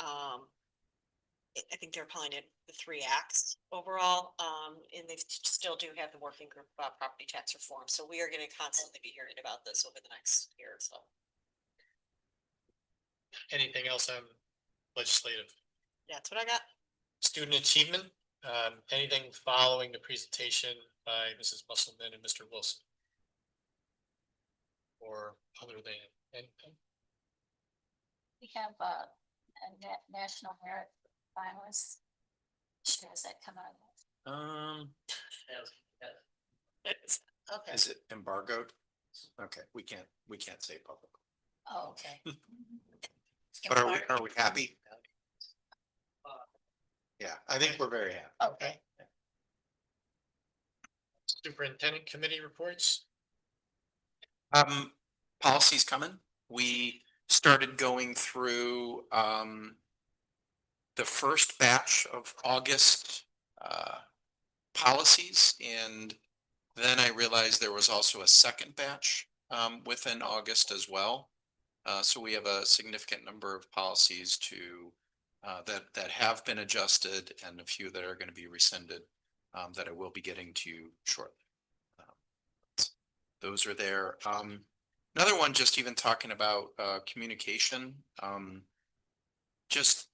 I think they're calling it the 3 acts overall, and they still do have the working group about property tax reform, so we are gonna constantly be hearing about this over the next year or so. Anything else on legislative? That's what I got. Student achievement, anything following the presentation by Mrs. Musselman and Mr. Wilson? Or other than anything? We have a national merit finalist. Has that come out? Okay. Is it embargoed? Okay, we can't say public. Oh, okay. But are we happy? Yeah, I think we're very happy. Okay. Superintendent committee reports? Policies coming. We started going through, the first batch of August, policies. And then I realized there was also a second batch, within August as well. So we have a significant number of policies that have been adjusted and a few that are going to be rescinded. that I will be getting to you shortly. Those are there. Another one, just even talking about communication. Just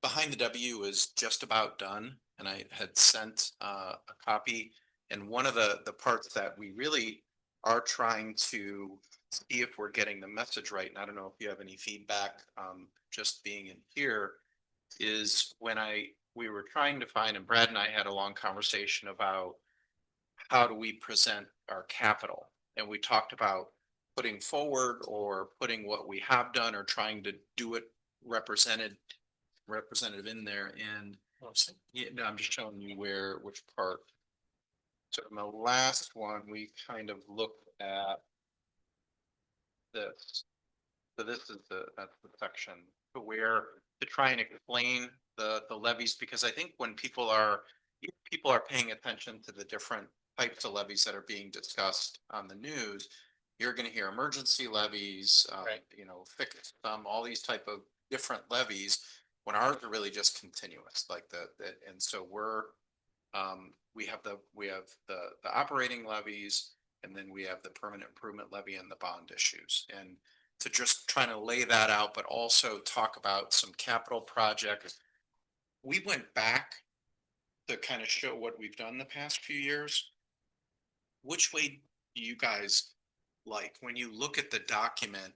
behind the W is just about done, and I had sent a copy. And one of the parts that we really are trying to see if we're getting the message right, and I don't know if you have any feedback, just being in here, is when we were trying to find, and Brad and I had a long conversation about how do we present our capital, and we talked about putting forward or putting what we have done or trying to do it represented representative in there. And yeah, no, I'm just showing you which part. So in the last one, we kind of looked at this. So this is that's the section to where to try and explain the levies, because I think when people are paying attention to the different types of levies that are being discussed on the news, you're going to hear emergency levies, Right. fixed sum, all these type of different levies, when ours are really just continuous, like and so we have the operating levies, and then we have the permanent improvement levy and the bond issues. And to just trying to lay that out, but also talk about some capital projects. We went back to kind of show what we've done the past few years. Which way do you guys like? When you look at the document,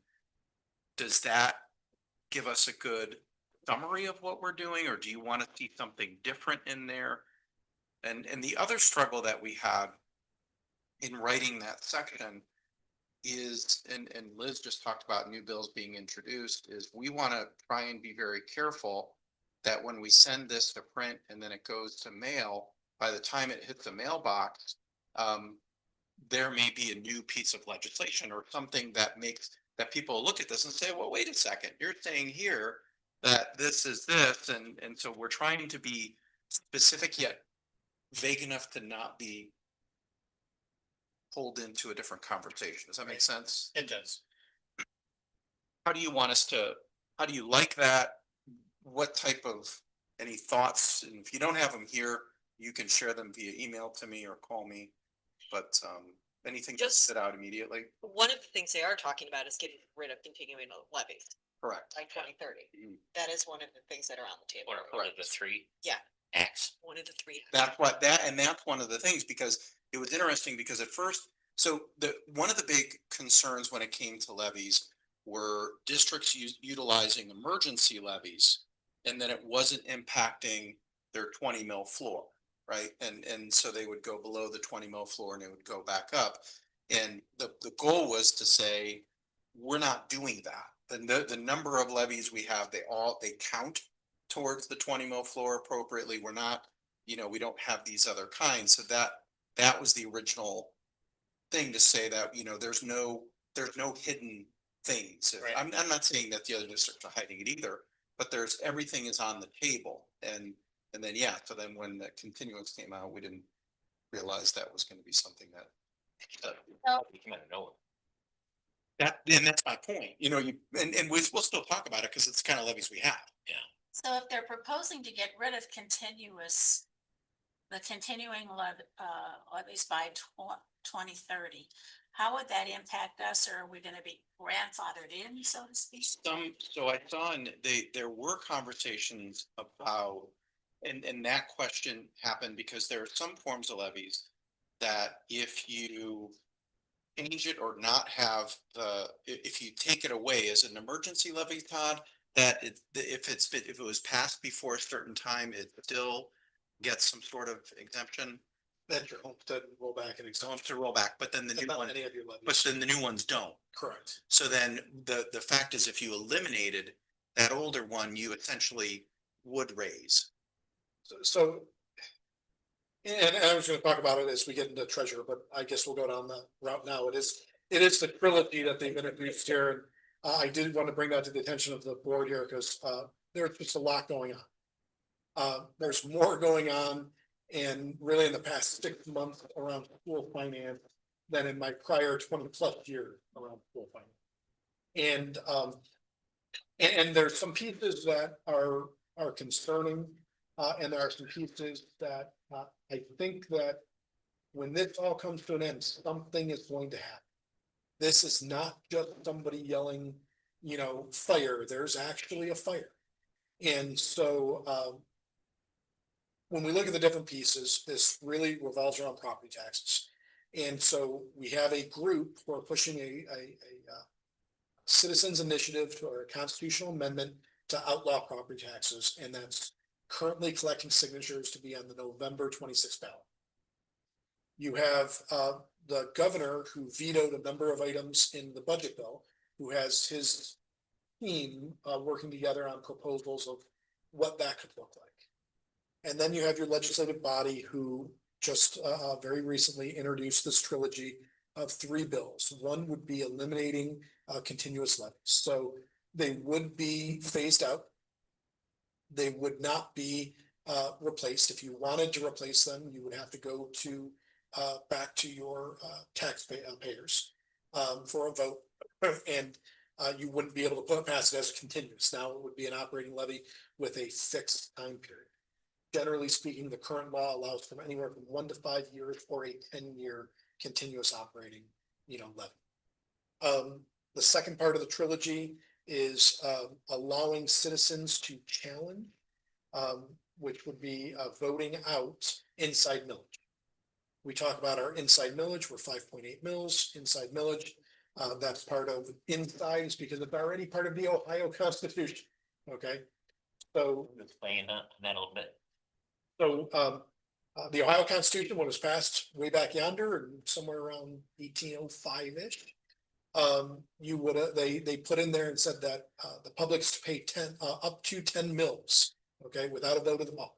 does that give us a good summary of what we're doing, or do you want to see something different in there? And the other struggle that we had in writing that section is, and Liz just talked about new bills being introduced, is we want to try and be very careful that when we send this to print and then it goes to mail, by the time it hits the mailbox, there may be a new piece of legislation or something that makes that people look at this and say, well, wait a second, you're saying here that this is this, and so we're trying to be specific yet vague enough to not be pulled into a different conversation. Does that make sense? It does. How do you want us to, how do you like that? What type of, any thoughts? And if you don't have them here, you can share them via email to me or call me. But anything just Just- sit out immediately? One of the things they are talking about is getting rid of continuing levies Correct. by 2030. Mhm. That is one of the things that are on the table. One of the three. Yeah. Acts. One of the three. That's one of the things, because it was interesting, because at first, so one of the big concerns when it came to levies were districts utilizing emergency levies, and then it wasn't impacting their 20 mil floor, right? And so they would go below the 20 mil floor and it would go back up. And the goal was to say, we're not doing that. The number of levies we have, they count towards the 20 mil floor appropriately. We're not, we don't have these other kinds. So that was the original thing, to say that, there's no hidden things. Right. I'm not saying that the other districts are hiding it either, but everything is on the table. And then, yeah, so then when the continuance came out, we didn't realize that was going to be something that We came out of nowhere. and that's my point, and we'll still talk about it because it's the kind of levies we have. So if they're proposing to get rid of the continuing levies by 2030, how would that impact us, or are we gonna be grandfathered in, so to speak? So I saw, there were conversations about, and that question happened because there are some forms of levies that if you change it or not have if you take it away as an emergency levy, Todd, that if it was passed before a certain time, it still gets some sort of exemption. That's your homestead rollback and So exemption. to roll back, but then the new Not one, any of your levies. but then the new ones don't. Correct. So then the fact is, if you eliminated that older one, you essentially would raise. So. And I was gonna talk about it as we get into treasurer, but I guess we'll go down that route now. It is the trilogy that they've introduced here. And I did want to bring that to the attention of the board here, because there's just a lot going on. There's more going on, and really in the past 6 months around school finance than in my prior 20+ years around school finance. And there's some pieces that are concerning, and there are some pieces that I think that when this all comes to an end, something is going to happen. This is not just somebody yelling, fire, there's actually a fire. And so, when we look at the different pieces, this really revolves around property taxes. And so we have a group who are pushing a citizens initiative to our constitutional amendment to outlaw property taxes, and that's currently collecting signatures to be on the November 26th ballot. You have the governor who vetoed a number of items in the budget bill, who has his team working together on proposals of what that could look like. And then you have your legislative body who just very recently introduced this trilogy of 3 bills. One would be eliminating continuous levies. So they would be phased out. They would not be replaced. If you wanted to replace them, you would have to go to back to your taxpayers for a vote. And you wouldn't be able to pass it as a continuous. Now it would be an operating levy with a fixed time period. Generally speaking, the current law allows from anywhere from 1 to 5 years or a 10-year continuous operating, levy. The second part of the trilogy is allowing citizens to challenge, which would be voting out inside millage. We talk about our inside millage, we're 5.8 mils inside millage. That's part of inside is because it's already part of the Ohio Constitution. Okay. So Explain that a little bit. So the Ohio Constitution, when it was passed way back yonder and somewhere around 1805-ish, you would they put in there and said that the public's to pay up to 10 mils, okay, without a vote of the public.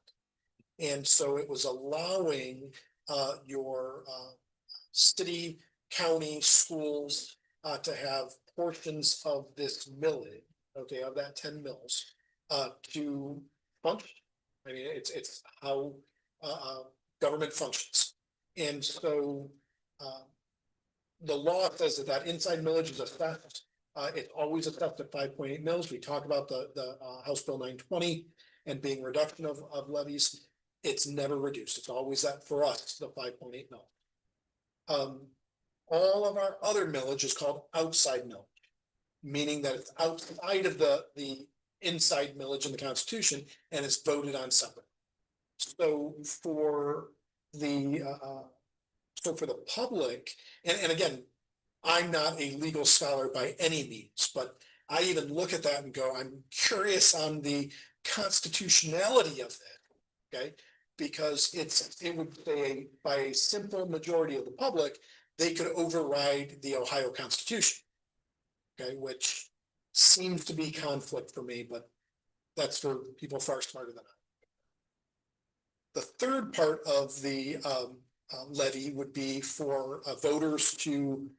And so it was allowing your city, county, schools to have portions of this millage, okay, of that 10 mils to function. I mean, it's how government functions. And so the law says that inside millage is assessed. It's always assessed at 5.8 mils. We talk about the House Bill 920 and being reduction of levies. It's never reduced. It's always that for us, the 5.8 mil. All of our other millage is called outside millage, meaning that it's outside of the inside millage in the Constitution and it's voted on separate. So for the public, and again, I'm not a legal scholar by any means, but I even look at that and go, I'm curious on the constitutionality of that. Okay, because it would say by a simple majority of the public, they could override the Ohio Constitution. Okay, which seems to be conflict for me, but that's for people far smarter than I. The third part of the levy would be for voters to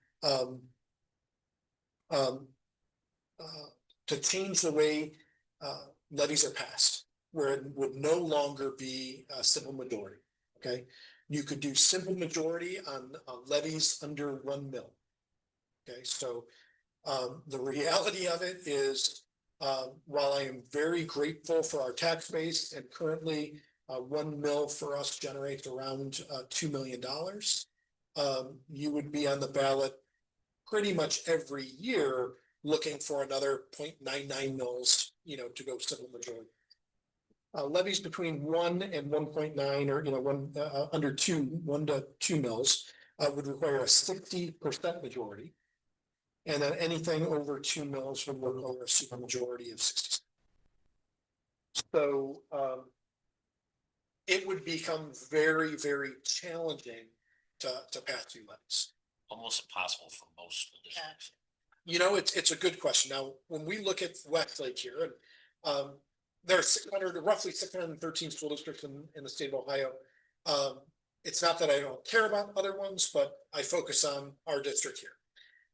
change the way levies are passed, where it would no longer be a simple majority. Okay, you could do simple majority on levies under 1 mil. Okay, so the reality of it is, while I am very grateful for our tax base, and currently 1 mil for us generates around $2 million, you would be on the ballot pretty much every year looking for another 0.99 mils, to go simple majority. Levies between 1 and 1.9, or under 1 to 2 mils would require a 60% majority. And then anything over 2 mils would require a super majority of 60. So it would become very, very challenging to pass through levies. Almost impossible for most of this. It's a good question. Now, when we look at Westlake here, and there are roughly 613 school districts in the state of Ohio. It's not that I don't care about other ones, but I focus on our district here.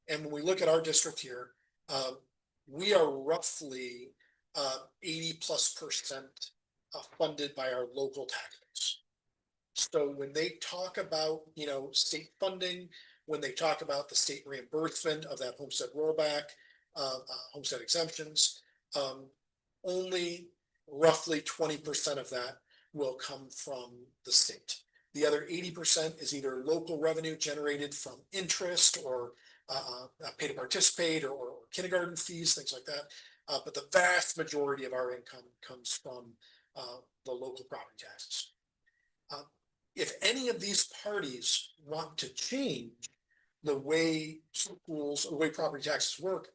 And when we look at our district here, we are roughly 80+% funded by our local taxes. So when they talk about, state funding, when they talk about the state reimbursement of that homestead rollback, homestead exemptions, only roughly 20% of that will come from the state. The other 80% is either local revenue generated from interest or pay to participate or kindergarten fees, things like that. But the vast majority of our income comes from the local property taxes. If any of these parties want to change the way schools, the way property taxes work,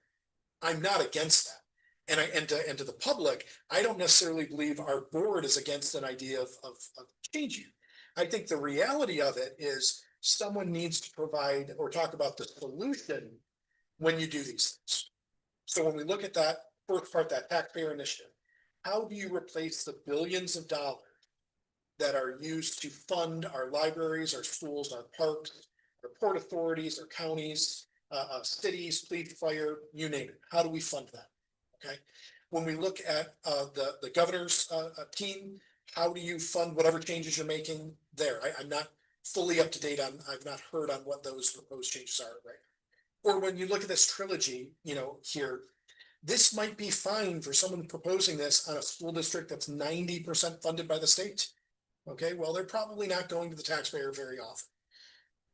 I'm not against that. And to the public, I don't necessarily believe our board is against an idea of changing. I think the reality of it is someone needs to provide or talk about the solution when you do these things. So when we look at that first part, that taxpayer initiative, how do you replace the billions of dollars that are used to fund our libraries, our schools, our parks, our port authorities, our counties, cities, police, fire, you name it? How do we fund that? Okay. When we look at the governor's team, how do you fund whatever changes you're making there? I'm not fully up to date on, I've not heard on what those proposed changes are, right? Or when you look at this trilogy, here, this might be fine for someone proposing this on a school district that's 90% funded by the state. Okay, well, they're probably not going to the taxpayer very often.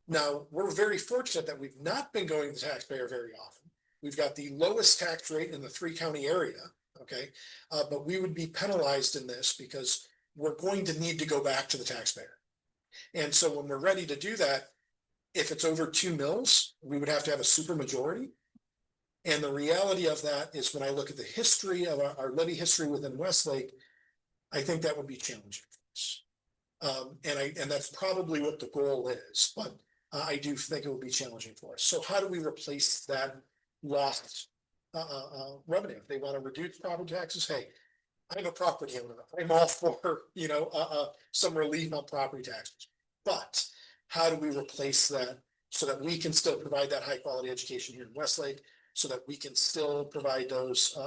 Now, we're very fortunate that we've not been going to the taxpayer very often. We've got the lowest tax rate in the 3-county area, okay? But we would be penalized in this because we're going to need to go back to the taxpayer. And so when we're ready to do that, if it's over 2 mills, we would have to have a super majority. And the reality of that is when I look at the history of our levy history within Westlake, I think that would be challenging for us. And that's probably what the goal is, but I do think it will be challenging for us. So how do we replace that lost revenue? If they want to reduce property taxes, hey, I'm a property owner. I'm all for, some relief on property taxes. But how do we replace that so that we can still provide that high quality education here in Westlake, so that we can still provide those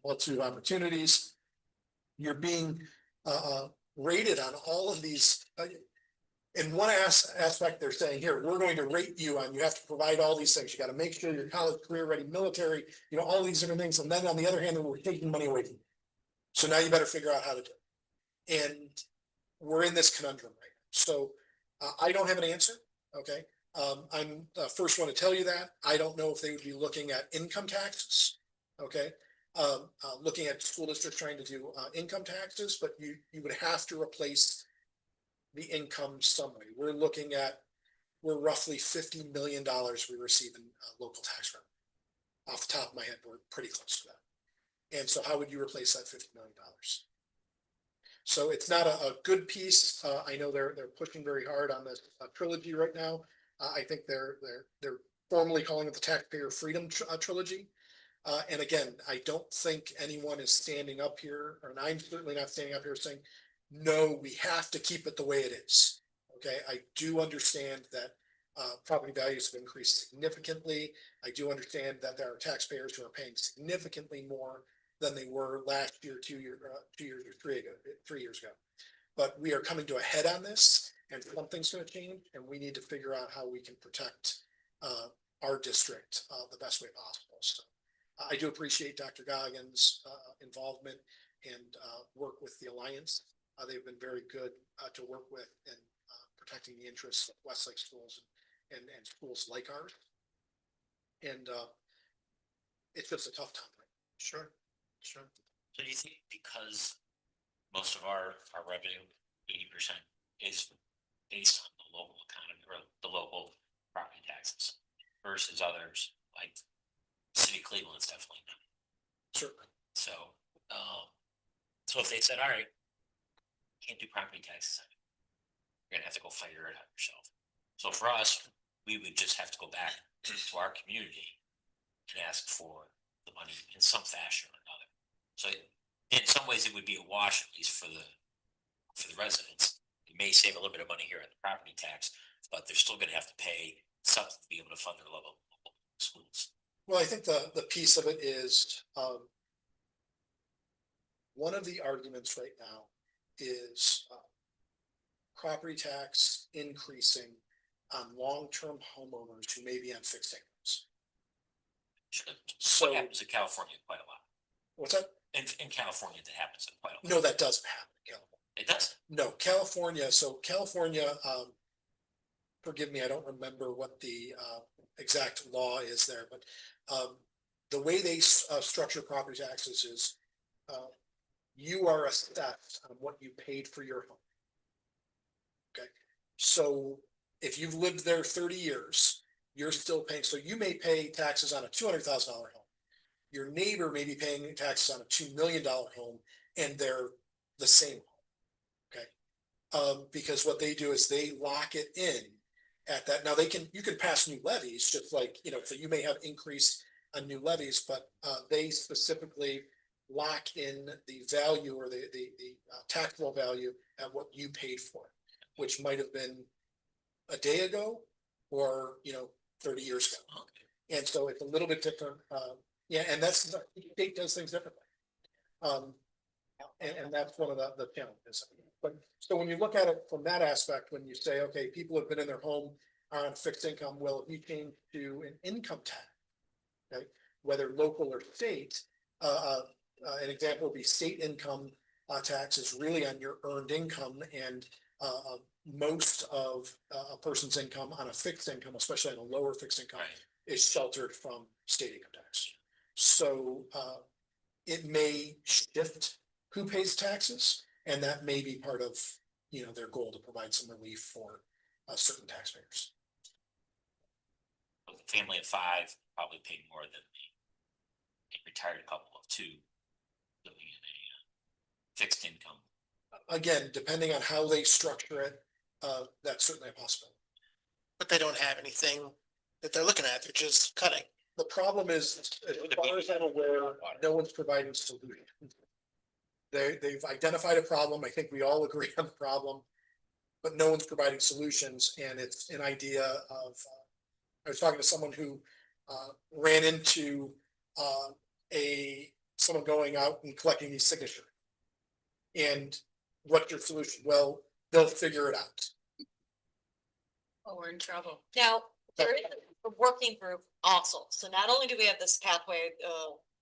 multitude of opportunities? You're being rated on all of these. In one aspect, they're saying, here, we're going to rate you on, you have to provide all these things. You got to make sure you're college, career ready, military, all these different things. And then on the other hand, we're taking money away from you. So now you better figure out how to do it. And we're in this conundrum right now. So I don't have an answer. Okay. I'm the first one to tell you that. I don't know if they would be looking at income taxes. Okay. Looking at school districts trying to do income taxes, but you would have to replace the income some way. We're roughly $50 million we receive in local tax revenue. Off the top of my head, we're pretty close to that. And so how would you replace that $50 million? So it's not a good piece. I know they're pushing very hard on this trilogy right now. I think they're formally calling it the Taxpayer Freedom Trilogy. And again, I don't think anyone is standing up here, or I'm certainly not standing up here saying, no, we have to keep it the way it is. Okay, I do understand that property values have increased significantly. I do understand that there are taxpayers who are paying significantly more than they were last year, 2 years, or 3 years ago. But we are coming to a head on this, and something's going to change, and we need to figure out how we can protect our district the best way possible. So I do appreciate Dr. Goggins' involvement and work with the Alliance. They've been very good to work with in protecting the interests of Westlake schools and schools like ours. And it's just a tough time. Sure. So do you think because most of our revenue, 80% is based on the local economy or the local property taxes versus others, like City of Cleveland's definitely not. Certainly. So, so if they said, all right, can't do property taxes, you're gonna have to go figure it out yourself. So for us, we would just have to go back to our community and ask for the money in some fashion or another. So in some ways, it would be a wash, at least for the residents. You may save a little bit of money here on the property tax, but they're still gonna have to pay something to be able to fund their local schools. Well, I think the piece of it is one of the arguments right now is property tax increasing on long-term homeowners who may be on fixed incomes. So what happens in California quite a lot. What's that? In California, that happens quite a lot. No, that doesn't happen in California. It does. No, California, so California, forgive me, I don't remember what the exact law is there, but the way they structure property taxes is you are assessed on what you paid for your home. Okay, so if you've lived there 30 years, you're still paying, so you may pay taxes on a $200,000 home. Your neighbor may be paying taxes on a $2 million home, and they're the same. Because what they do is they lock it in at that. Now you can pass new levies, just like, so you may have increase on new levies, but they specifically lock in the value or the taxable value at what you paid for, which might have been a day ago or, 30 years ago. And so it's a little bit different. Yeah, and that's, each state does things differently. And that's one of the challenges. But so when you look at it from that aspect, when you say, okay, people have been in their home, are on fixed income, well, if you change to an income tax, okay, whether local or state, an example would be state income tax is really on your earned income, and most of a person's income on a fixed income, especially on a lower fixed income, is sheltered from state income tax. So it may shift who pays taxes, and that may be part of, their goal to provide some relief for certain taxpayers. A family of 5 probably paid more than the retired couple of 2 living in a fixed income. Again, depending on how they structure it, that's certainly a possibility. But they don't have anything that they're looking at, they're just cutting. The problem is, as far as I'm aware, no one's providing solutions. They've identified a problem. I think we all agree on the problem, but no one's providing solutions. And it's an idea of, I was talking to someone who ran into someone going out and collecting these signatures. And what's your solution? Well, they'll figure it out. Oh, we're in trouble. Now, there is a working group also. So not only do we have this pathway,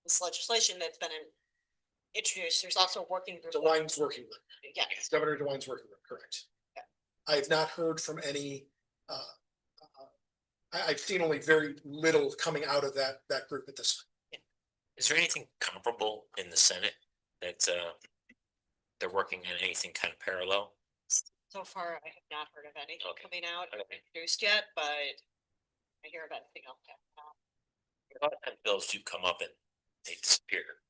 this legislation that's been introduced, there's also a working group. DeWine's working with. Yes. Governor DeWine's working with, correct. I have not heard from any, I've seen only very little coming out of that group at this time. Is there anything comparable in the Senate that they're working on anything kind of parallel? So far, I have not heard of anything Okay. coming out Okay. introduced yet, but I hear about anything else. A lot of times bills do come up and they disappear.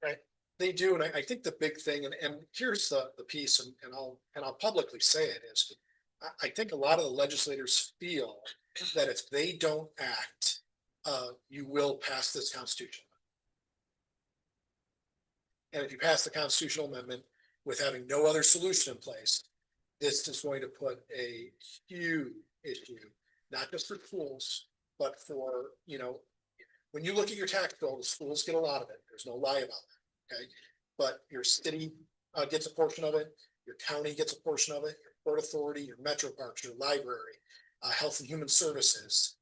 Right, they do, and I think the big thing, and here's the piece, and I'll publicly say it is, I think a lot of the legislators feel that if they don't act, you will pass this constitution. And if you pass the constitutional amendment with having no other solution in place, this is going to put a huge issue, not just for schools, but for, when you look at your tax bill, the schools get a lot of it. There's no lie about that. Okay. But your city gets a portion of it. Your county gets a portion of it. Your port authority, your metro parks, your library, health and human services.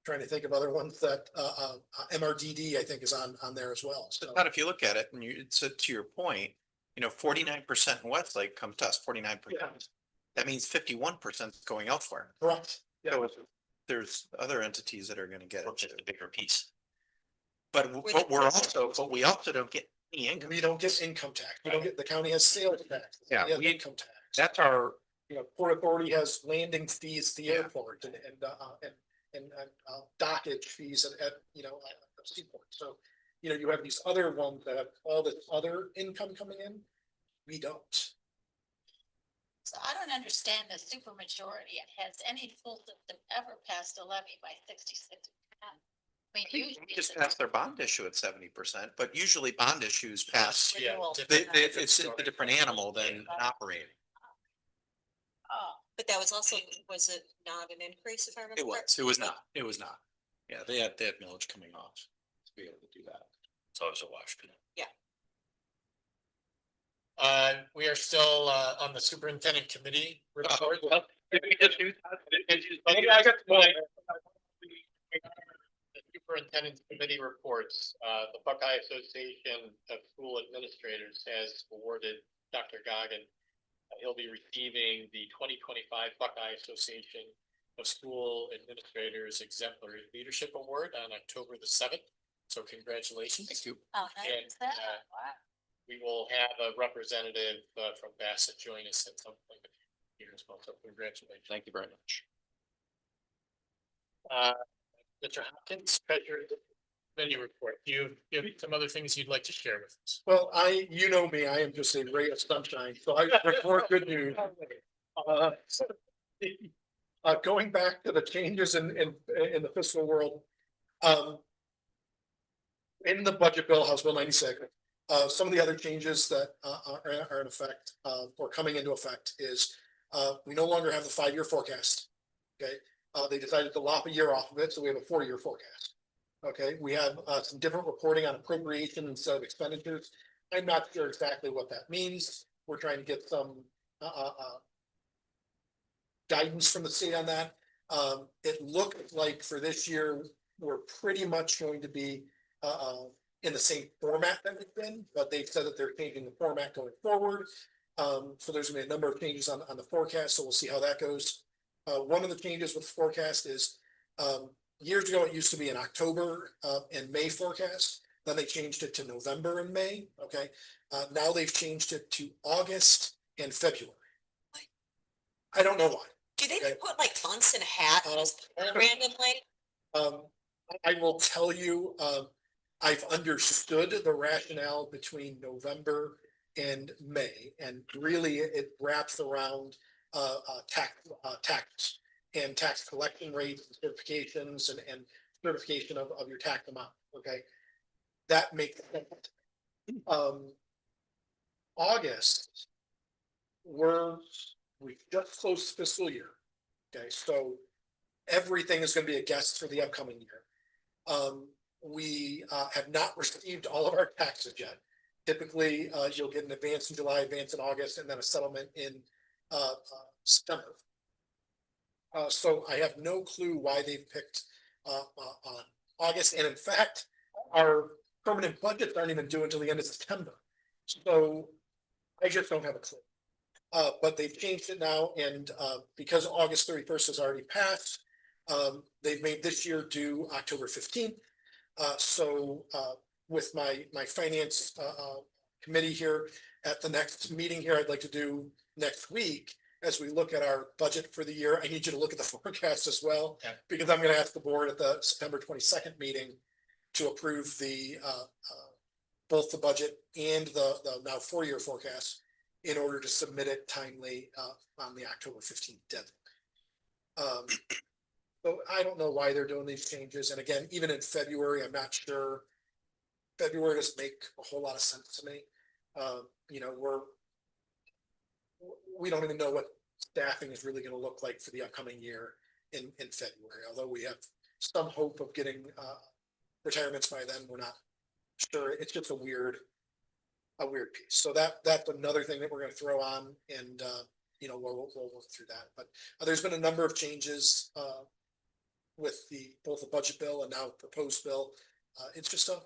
Trying to think of other ones that MRDD, I think, is on there as well. So, But if you look at it, and it's to your point, 49% in Westlake comes to us, 49%. That means 51% is going elsewhere. correct. Yeah. So there's other entities that are gonna get Or it. just a bigger piece. But we also don't get any income. We don't get income tax. We don't get, the county has sales tax. Yeah, We have we- income tax. That's our, Port Authority has landing fees at the airport and dockage fees at at Seaport. So, you have these other ones that have all this other income coming in. We don't. So I don't understand the supermajority. Has any school system ever passed a levy by 66%? I mean, usually we just it's passed their bond issue at 70%, but usually bond issues pass. Yeah, Renewal. It's a different animal than an operating. But that was also, was it not an increase if I remember? It was not. Yeah, they had millage coming off to be able to do that. So it was a wash. We are still on the superintendent committee report. The superintendent committee reports, the Buckeye Association of School Administrators has awarded Dr. Goggin. He'll be receiving the 2025 Buckeye Association of School Administrators Exemplary Leadership Award on October the 7th. So congratulations. Thank you. Oh, And, nice. Wow. we will have a representative from Bassett join us at some point here as well. So congratulations. Thank you very much. Mr. Hopkins, treasurer committee report. Do you have some other things you'd like to share with us? Well, you know me, I am just a ray of sunshine, so I report good news. Uh, Going back to the changes in the fiscal world. In the budget bill, House Bill 96, some of the other changes that are in effect, or coming into effect is, we no longer have the 5-year forecast. Okay, they decided to lop a year off of it, so we have a 4-year forecast. Okay, we have some different reporting on appropriation instead of expenditures. I'm not sure exactly what that means. We're trying to get some guidance from the state on that. It looked like for this year, we're pretty much going to be in the same format that we've been, but they've said that they're changing the format going forward. So there's gonna be a number of changes on the forecast, so we'll see how that goes. One of the changes with the forecast is, years ago, it used to be an October and May forecast. Then they changed it to November and May, okay? Now they've changed it to August and February. I don't know why. Do they Okay. put like months in a hat randomly? I will tell you, I've understood the rationale between November and May, and really it wraps around tax and tax collection rates, and certifications, and certification of your tax amount. Okay, that makes sense. August, we just closed the fiscal year. Okay, so everything is going to be a guess for the upcoming year. We have not received all of our taxes yet. Typically, you'll get an advance in July, advance in August, and then a settlement in September. So I have no clue why they've picked on August, and in fact, our permanent budgets aren't even due until the end of September. So I just don't have a clue. But they've changed it now, and because August 31st has already passed, they've made this year due October 15th. So with my finance committee here at the next meeting here, I'd like to do next week, as we look at our budget for the year. I need you to look at the forecast as well, Okay. because I'm going to ask the board at the September 22nd meeting to approve the both the budget and the now 4-year forecast in order to submit it timely on the October 15th deadline. So I don't know why they're doing these changes. And again, even in February, I'm not sure. February doesn't make a whole lot of sense to me. You know, we don't even know what staffing is really going to look like for the upcoming year in February, although we have some hope of getting retirements by then. We're not sure. It's just a weird piece. So that's another thing that we're going to throw on, and you know, we'll work through that. But there's been a number of changes with both the budget bill and now proposed bill. It's just a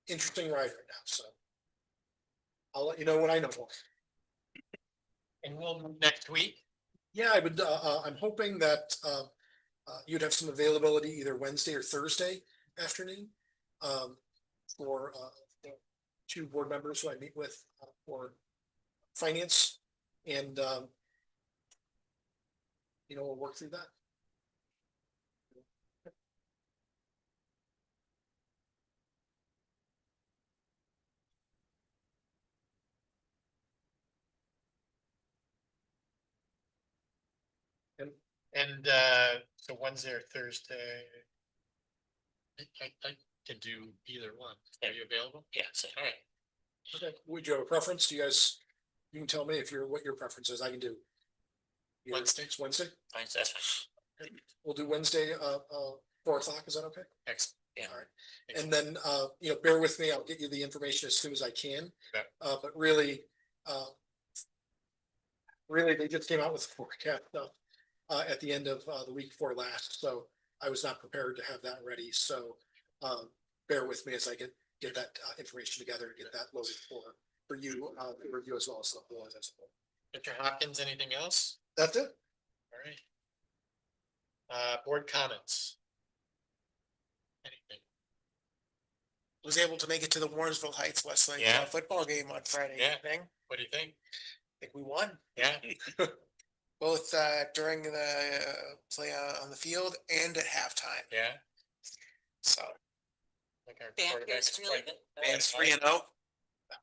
interesting ride right now. So I'll let you know when I know more. And we'll move next week. Yeah, I would, I'm hoping that you'd have some availability either Wednesday or Thursday afternoon for the 2 board members who I meet with for finance, and you know, we'll work through that. And so Wednesday or Thursday. I can do either one. Are you available? Yeah, so, All right. Okay, would you have a preference? Do you guys, you can tell me what your preference is. I can do. Wednesday. It's Wednesday. fine, that's fine. We'll do Wednesday, 4 o'clock. Is that okay? Excellent. Yeah. All right. And then, you know, bear with me. I'll get you the information as soon as I can. Okay. But really, they just came out with forecast stuff at the end of the week before last. So I was not prepared to have that ready. So bear with me as I get that information together and get that loaded for for you, to review as well, so. Mr. Hopkins, anything else? That's it. All right. Board comments. Anything? Was able to make it to the Warrensville Heights Westlake Yeah. football game on Friday Yeah. evening. What do you think? I think we won. Yeah. Both during the play on the field and at halftime. Yeah. So Like our Band quarterback's is really quite- good. Band's 3-0.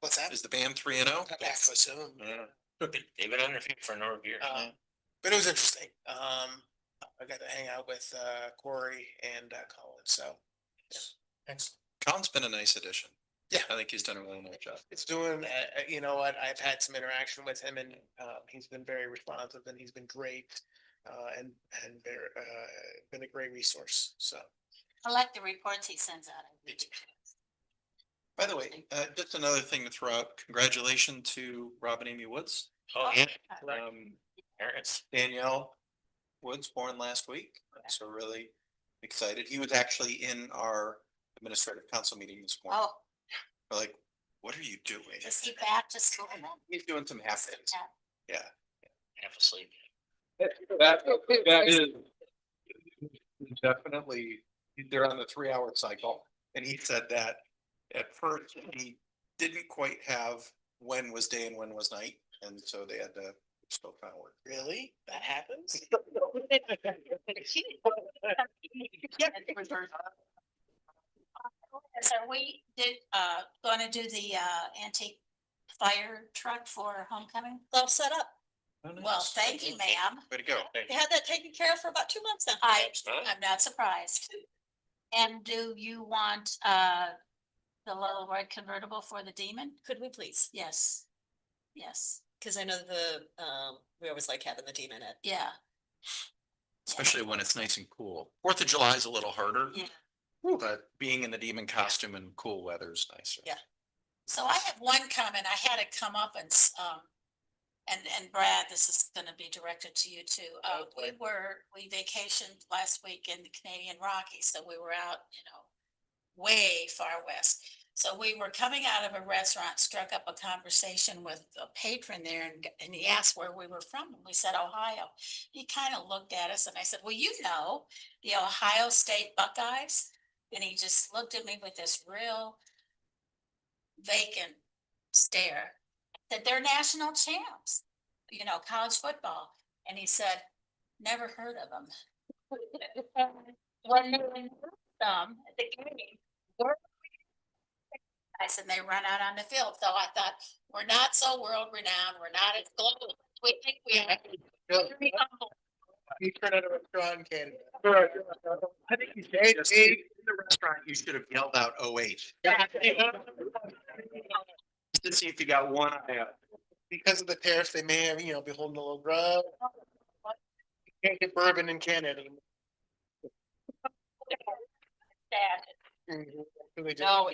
what's that? Is the band 3-0? Back so soon. They've been on their feet for a number of years. But it was interesting. I got to hang out with Corey and Colin. So Excellent. Colin's been a nice addition. Yeah. I think he's done a really nice job. it's doing. You know what? I've had some interaction with him, and he's been very responsive, and he's been great, and very, been a great resource. So I like the reports he sends out. By the way, just another thing to throw out, congratulations to Rob and Amy Woods. Oh, yeah, Parents. Danielle Woods born last week, so really excited. He was actually in our administrative council meeting this morning. Oh, We're like, what are you doing? is he back to school now? He's doing some half days. Yeah. half asleep. That is definitely, they're on the 3-hour cycle. And he said that at first he didn't quite have when was day and when was night. And so they had to still kind of work. really, that happens. So we gonna do the antique fire truck for homecoming? All set up. Well, thank you, ma'am. Way to go. They had that taken care of for about 2 months now. I'm not surprised. And do you want the little red convertible for the Demon? Could we please? Yes. Yes, Cause I know we always like having the demon at. yeah. Especially when it's nice and cool. 4th of July is a little harder. Yeah. But being in the demon costume in cool weather is nicer. Yeah. So I have one comment. I had it come up and Brad, this is gonna be directed to you too. We vacationed last week in the Canadian Rockies, so we were out, way far west. So we were coming out of a restaurant, struck up a conversation with a patron there and he asked where we were from. And we said, Ohio. He kind of looked at us and I said, well, the Ohio State Buckeyes. And he just looked at me with this real vacant stare. I said, they're national champs, college football. And he said, never heard of them. When they went them at the game, and they run out on the field. So I thought, we're not so world renowned. We're not as global. We think we are. Very humble. You turn at a restaurant in Canada. I think you should just, in the restaurant, you should have yelled out 08. To see if you got one eye out. Because of the tariffs, they may have, be holding a little grub. You can't get bourbon in Canada anymore. Really do. No,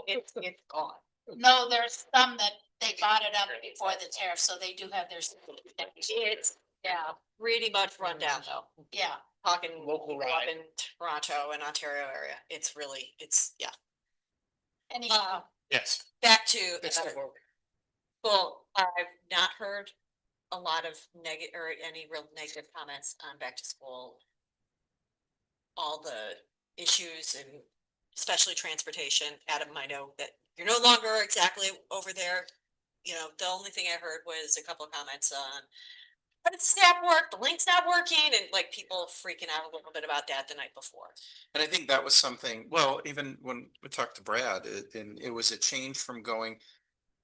it's gone. No, there's some that they bought it up before the tariff, so they do have their. It's, yeah, pretty much run down though. Yeah. Talking Local up ride. in Toronto and Ontario area. It's really, yeah. Any, Yes. Back to, It's not work. well, I've not heard a lot of negative or any real negative comments on back to school. All the issues and especially transportation. Adam, I know that you're no longer exactly over there. The only thing I heard was a couple of comments on, but it's not work, the link's not working, and like people freaking out a little bit about that the night before. And I think that was something, well, even when we talked to Brad, it was a change from going,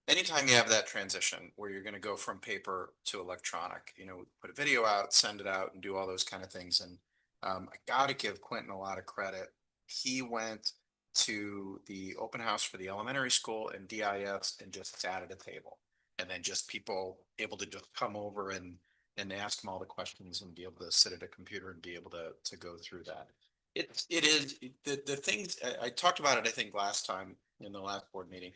anytime you have that transition where you're going to go from paper to electronic, put a video out, send it out and do all those kind of things. And I got to give Quentin a lot of credit. He went to the open house for the elementary school and DIS and just sat at a table. And then just people able to just come over and ask him all the questions and be able to sit at a computer and be able to go through that. It is the things I talked about it, I think last time in the last board meeting.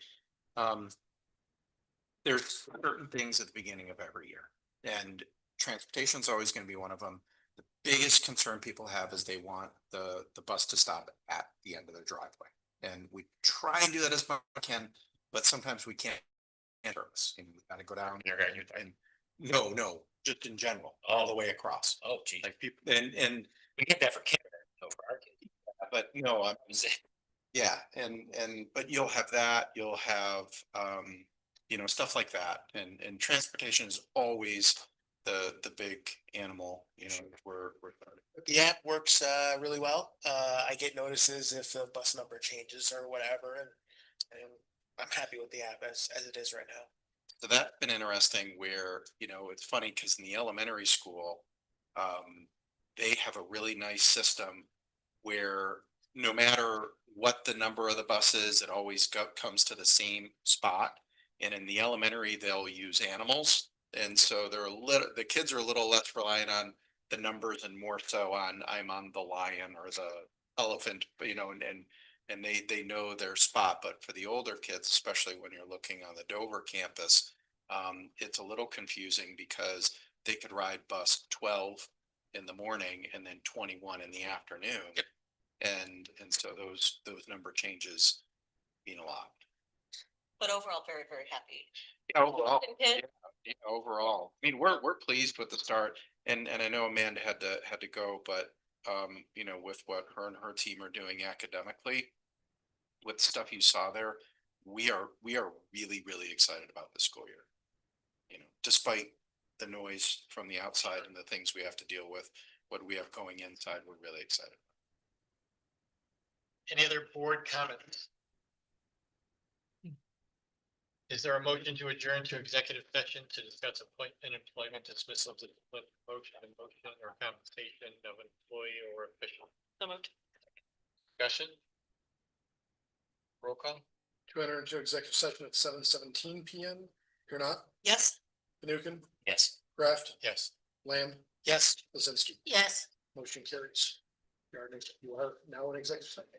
There's certain things at the beginning of every year and transportation is always going to be one of them. The biggest concern people have is they want the bus to stop at the end of their driveway. And we try and do that as much as we can, but sometimes we can't service, you know, we gotta go down Kindergarten, you're and, no, just in general, all the way across. Oh, geez, Like people, and, we get that for kindergarten, so for our kids. but no, I'm, yeah, but you'll have that, you'll have, you know, stuff like that, and transportation is always the big animal, you know, we're. The app works really well. I get notices if the bus number changes or whatever, and I'm happy with the app as it is right now. So that's been interesting where, you know, it's funny because in the elementary school, they have a really nice system where no matter what the number of the bus is, it always comes to the same spot. And in the elementary, they'll use animals. And so they're the kids are a little less reliant on the numbers and more so on, I'm on the lion or the elephant, you know, and they know their spot. But for the older kids, especially when you're looking on the Dover campus, it's a little confusing because they could ride bus 12 in the morning and then 21 in the afternoon. Yep. And so those number changes mean a lot. But overall, very, very happy. Overall, Yeah. yeah, overall, I mean, we're pleased with the start, and I know Amanda had to go, but you know, with what her and her team are doing academically, with stuff you saw there, we are really excited about this school year. You know, despite the noise from the outside and the things we have to deal with, what we have going inside, we're really excited. Any other board comments? Is there a motion to adjourn to executive session to discuss appointment, employment, dismissal, promotion, demotion, or compensation of an employee or official? So moved. Discussion? Roll call? To enter into executive session at 7:17 PM. If you're not, Yes. Fanukin, Yes. Kraft, Yes. Lamb, Yes. Lizinski. Yes. Motion carries. You are now in executive session.